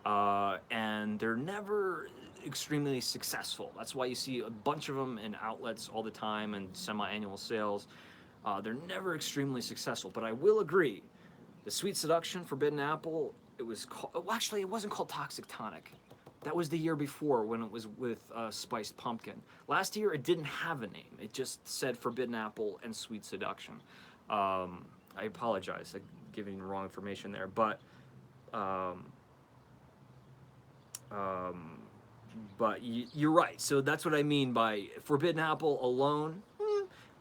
and they're never extremely successful. That's why you see a bunch of them in outlets all the time and semi-annual sales. They're never extremely successful, but I will agree, the Sweet Seduction Forbidden Apple, it was called, well, actually it wasn't called Toxic Tonic. That was the year before when it was with Spiced Pumpkin. Last year it didn't have a name. It just said Forbidden Apple and Sweet Seduction. I apologize for giving the wrong information there, but you're right. So that's what I mean by Forbidden Apple alone,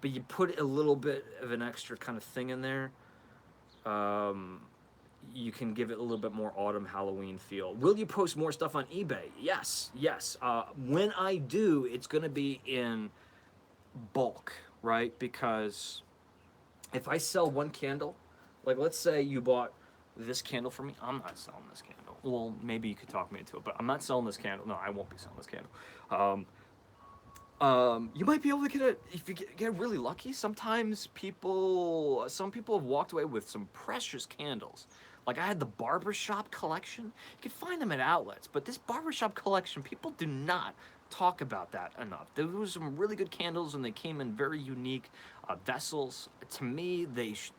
but you put a little bit of an extra kind of thing in there. You can give it a little bit more autumn Halloween feel. Will you post more stuff on eBay? Yes, yes. When I do, it's going to be in bulk, right? Because if I sell one candle, like let's say you bought this candle from me, I'm not selling this candle. Well, maybe you could talk me into it, but I'm not selling this candle. No, I won't be selling this candle. You might be able to get it if you get really lucky. Sometimes some people have walked away with some precious candles. Like I had the barbershop collection. You can find them at outlets, but this barbershop collection, people do not talk about that enough. There was some really good candles, and they came in very unique vessels. To me,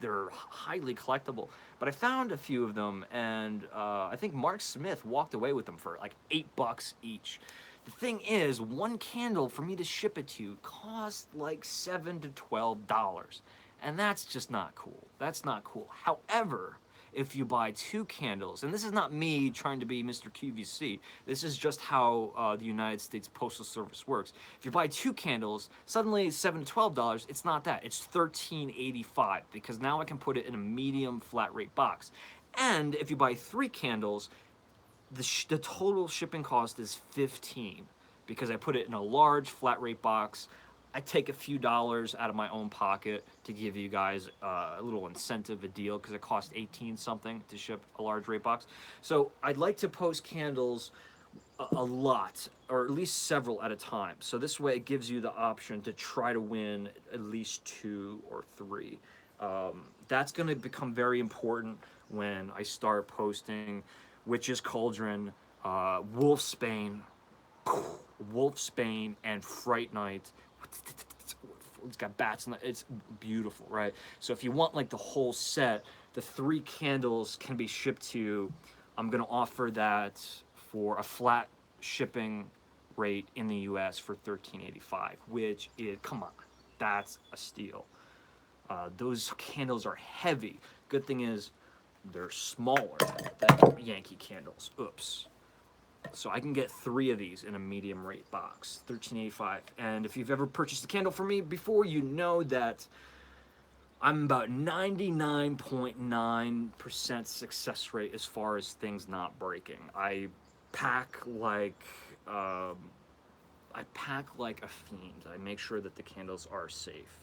they're highly collectible. But I found a few of them, and I think Mark Smith walked away with them for like $8 each. The thing is, one candle for me to ship it to you cost like $7 to $12, and that's just not cool. That's not cool. However, if you buy two candles, and this is not me trying to be Mr. QVC, this is just how the United States Postal Service works. If you buy two candles, suddenly $7 to $12, it's not that. It's $13.85 because now I can put it in a medium flat rate box. And if you buy three candles, the total shipping cost is $15 because I put it in a large flat rate box. I take a few dollars out of my own pocket to give you guys a little incentive, a deal, because it costs 18 something to ship a large rate box. So I'd like to post candles a lot, or at least several at a time. So this way it gives you the option to try to win at least 2 or 3. That's going to become very important when I start posting Witch's Cauldron, Wolfsbane, and Fright Night. It's got bats in it. It's beautiful, right? So if you want like the whole set, the 3 candles can be shipped to you. I'm gonna offer that for a flat shipping rate in the US for $13.85, which is, come on, that's a steal. Those candles are heavy. Good thing is they're smaller than Yankee candles. Oops. So I can get 3 of these in a medium rate box, $13.85. And if you've ever purchased a candle from me before, you know that I'm about 99.9% success rate as far as things not breaking. I pack like I pack like a fiend. I make sure that the candles are safe.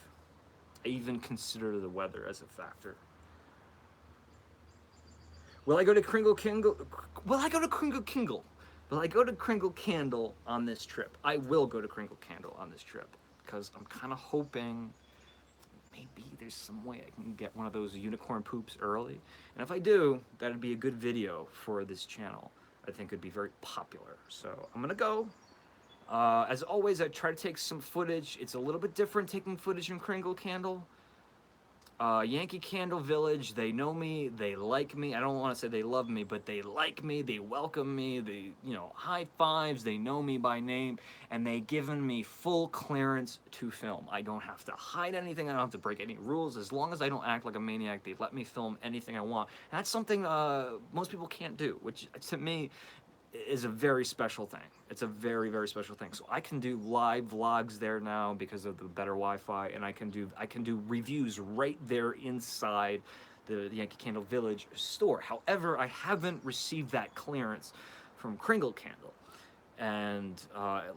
I even consider the weather as a factor. Will I go to Kringle Kingle? Will I go to Kringle Kingle? Will I go to Kringle Candle on this trip? I will go to Kringle Candle on this trip because I'm kind of hoping maybe there's some way I can get one of those unicorn poops early. And if I do, that'd be a good video for this channel. I think it'd be very popular. So I'm gonna go. As always, I try to take some footage. It's a little bit different taking footage in Kringle Candle. Yankee Candle Village, they know me, they like me. I don't want to say they love me, but they like me, they welcome me, they, high fives, they know me by name, and they given me full clearance to film. I don't have to hide anything, I don't have to break any rules. As long as I don't act like a maniac, they let me film anything I want. And that's something most people can't do, which to me is a very special thing. It's a very, very special thing. So I can do live vlogs there now because of the better Wi-Fi, and I can do reviews right there inside the Yankee Candle Village store. However, I haven't received that clearance from Kringle Candle. And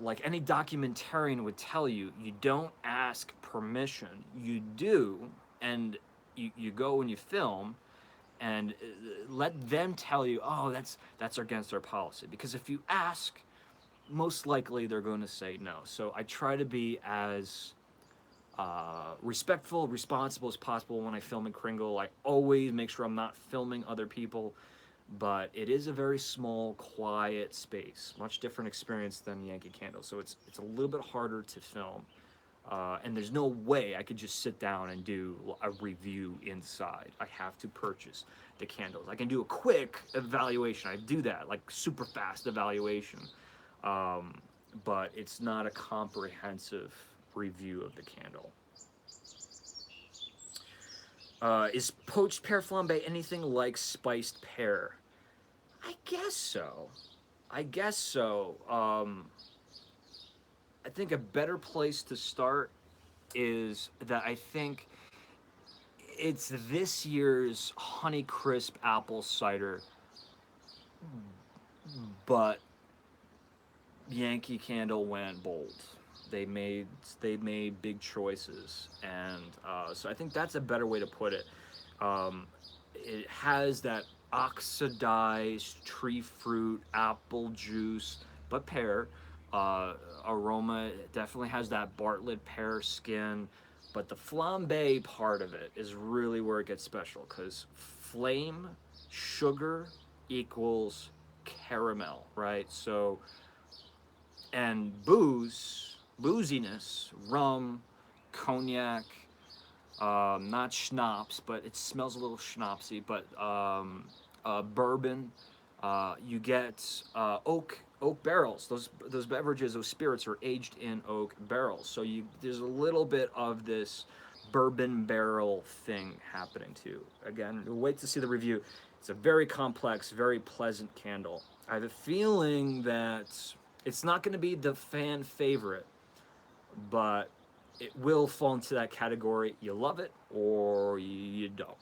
like any documentarian would tell you, you don't ask permission. You do, and you go and you film, and let them tell you, oh, that's against our policy. Because if you ask, most likely they're going to say no. So I try to be as respectful, responsible as possible when I film in Kringle. I always make sure I'm not filming other people, but it is a very small, quiet space. Much different experience than Yankee Candle. So it's a little bit harder to film. And there's no way I could just sit down and do a review inside. I have to purchase the candles. I can do a quick evaluation. I do that, like super fast evaluation. But it's not a comprehensive review of the candle. Is poached pear flambe anything like spiced pear? I guess so. I guess so. I think a better place to start is that I think it's this year's Honeycrisp apple cider, but Yankee Candle went bold. They made big choices, and so I think that's a better way to put it. It has that oxidized tree fruit, apple juice, but pear. Aroma. It definitely has that Bartlett pear skin, but the flambe part of it is really where it gets special, because flame, sugar equals caramel, right? So, and booziness, rum, cognac, not schnapps, but it smells a little schnapsy, but bourbon. You get oak barrels. Those beverages, those spirits are aged in oak barrels. So there's a little bit of this bourbon barrel thing happening too. Again, wait to see the review. It's a very complex, very pleasant candle. I have a feeling that it's not going to be the fan favorite, but it will fall into that category. You love it or you don't.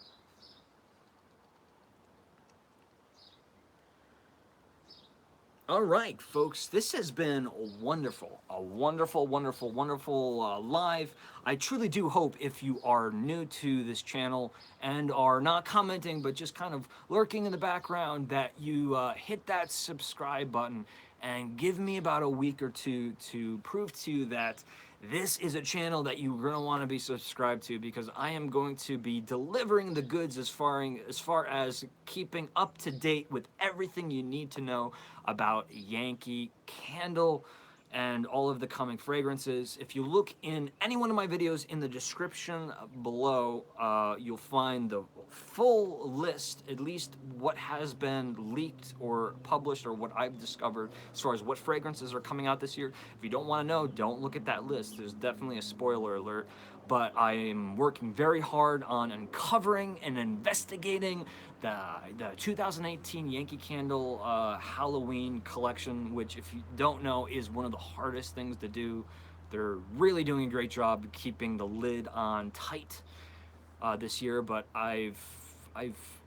All right, folks, this has been wonderful. A wonderful, wonderful, wonderful live. I truly do hope if you are new to this channel and are not commenting, but just kind of lurking in the background, that you hit that subscribe button and give me about a week or two to prove to you that this is a channel that you're going to want to be subscribed to, because I am going to be delivering the goods as far as keeping up to date with everything you need to know about Yankee Candle and all of the coming fragrances. If you look in any one of my videos in the description below, you'll find the full list, at least what has been leaked or published or what I've discovered as far as what fragrances are coming out this year. If you don't want to know, don't look at that list. There's definitely a spoiler alert. But I am working very hard on uncovering and investigating the 2018 Yankee Candle Halloween collection, which, if you don't know, is one of the hardest things to do. They're really doing a great job keeping the lid on tight this year, but I've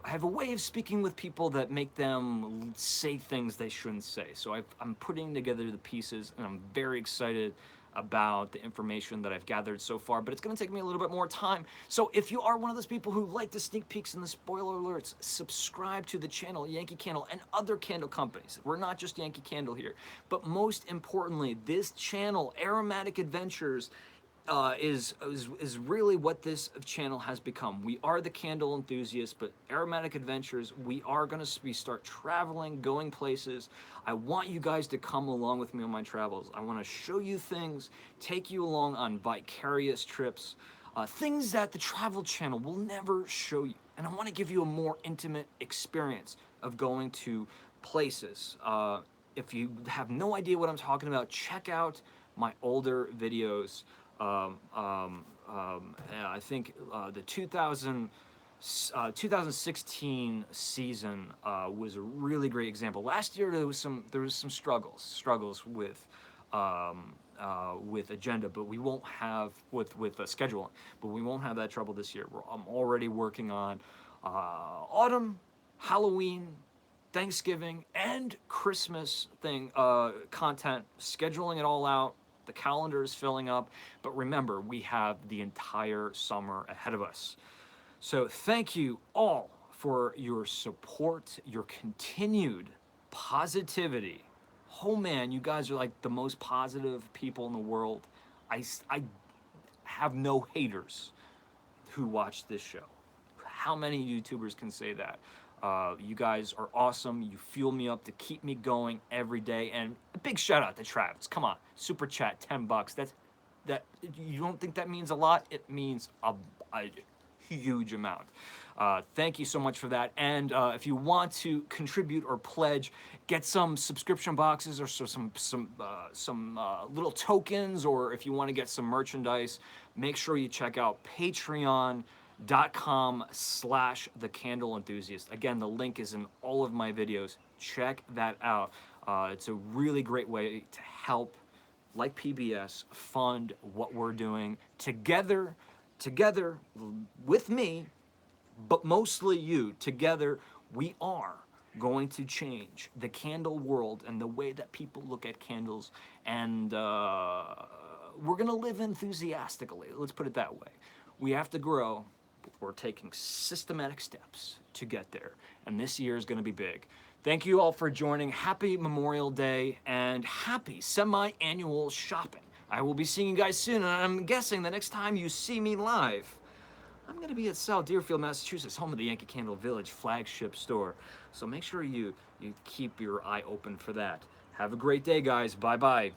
have a way of speaking with people that make them say things they shouldn't say. So I'm putting together the pieces, and I'm very excited about the information that I've gathered so far, but it's going to take me a little bit more time. So if you are one of those people who like the sneak peeks and the spoiler alerts, subscribe to the channel Yankee Candle and other candle companies. We're not just Yankee Candle here, but most importantly, this channel, Aromatic Adventures, is really what this channel has become. We are the Candle Enthusiasts, but Aromatic Adventures, we are going to start traveling, going places. I want you guys to come along with me on my travels. I want to show you things, take you along on vicarious trips, things that the Travel Channel will never show you. And I want to give you a more intimate experience of going to places. If you have no idea what I'm talking about, check out my older videos. I think the 2016 season was a really great example. Last year there was some struggles with agenda, but we won't have with scheduling. But we won't have that trouble this year. I'm already working on autumn, Halloween, Thanksgiving, and Christmas content, scheduling it all out. The calendar is filling up, but remember, we have the entire summer ahead of us. So thank you all for your support, your continued positivity. Oh man, you guys are like the most positive people in the world. I have no haters who watch this show. How many YouTubers can say that? You guys are awesome. You fuel me up to keep me going every day. And a big shout out to Travis. Come on, super chat, $10. That you don't think that means a lot? It means a huge amount. Thank you so much for that. And if you want to contribute or pledge, get some subscription boxes or some little tokens, or if you want to get some merchandise, make sure you check out patreon.com/the Candle Enthusiast. Again, the link is in all of my videos. Check that out. It's a really great way to help, like PBS, fund what we're doing together with me, but mostly you. Together, we are going to change the candle world and the way that people look at candles, and we're going to live enthusiastically. Let's put it that way. We have to grow, but we're taking systematic steps to get there, and this year is going to be big. Thank you all for joining. Happy Memorial Day and happy semi-annual shopping. I will be seeing you guys soon, and I'm guessing the next time you see me live, I'm going to be at South Deerfield, Massachusetts, home of the Yankee Candle Village flagship store. So make sure you keep your eye open for that. Have a great day, guys. Bye-bye.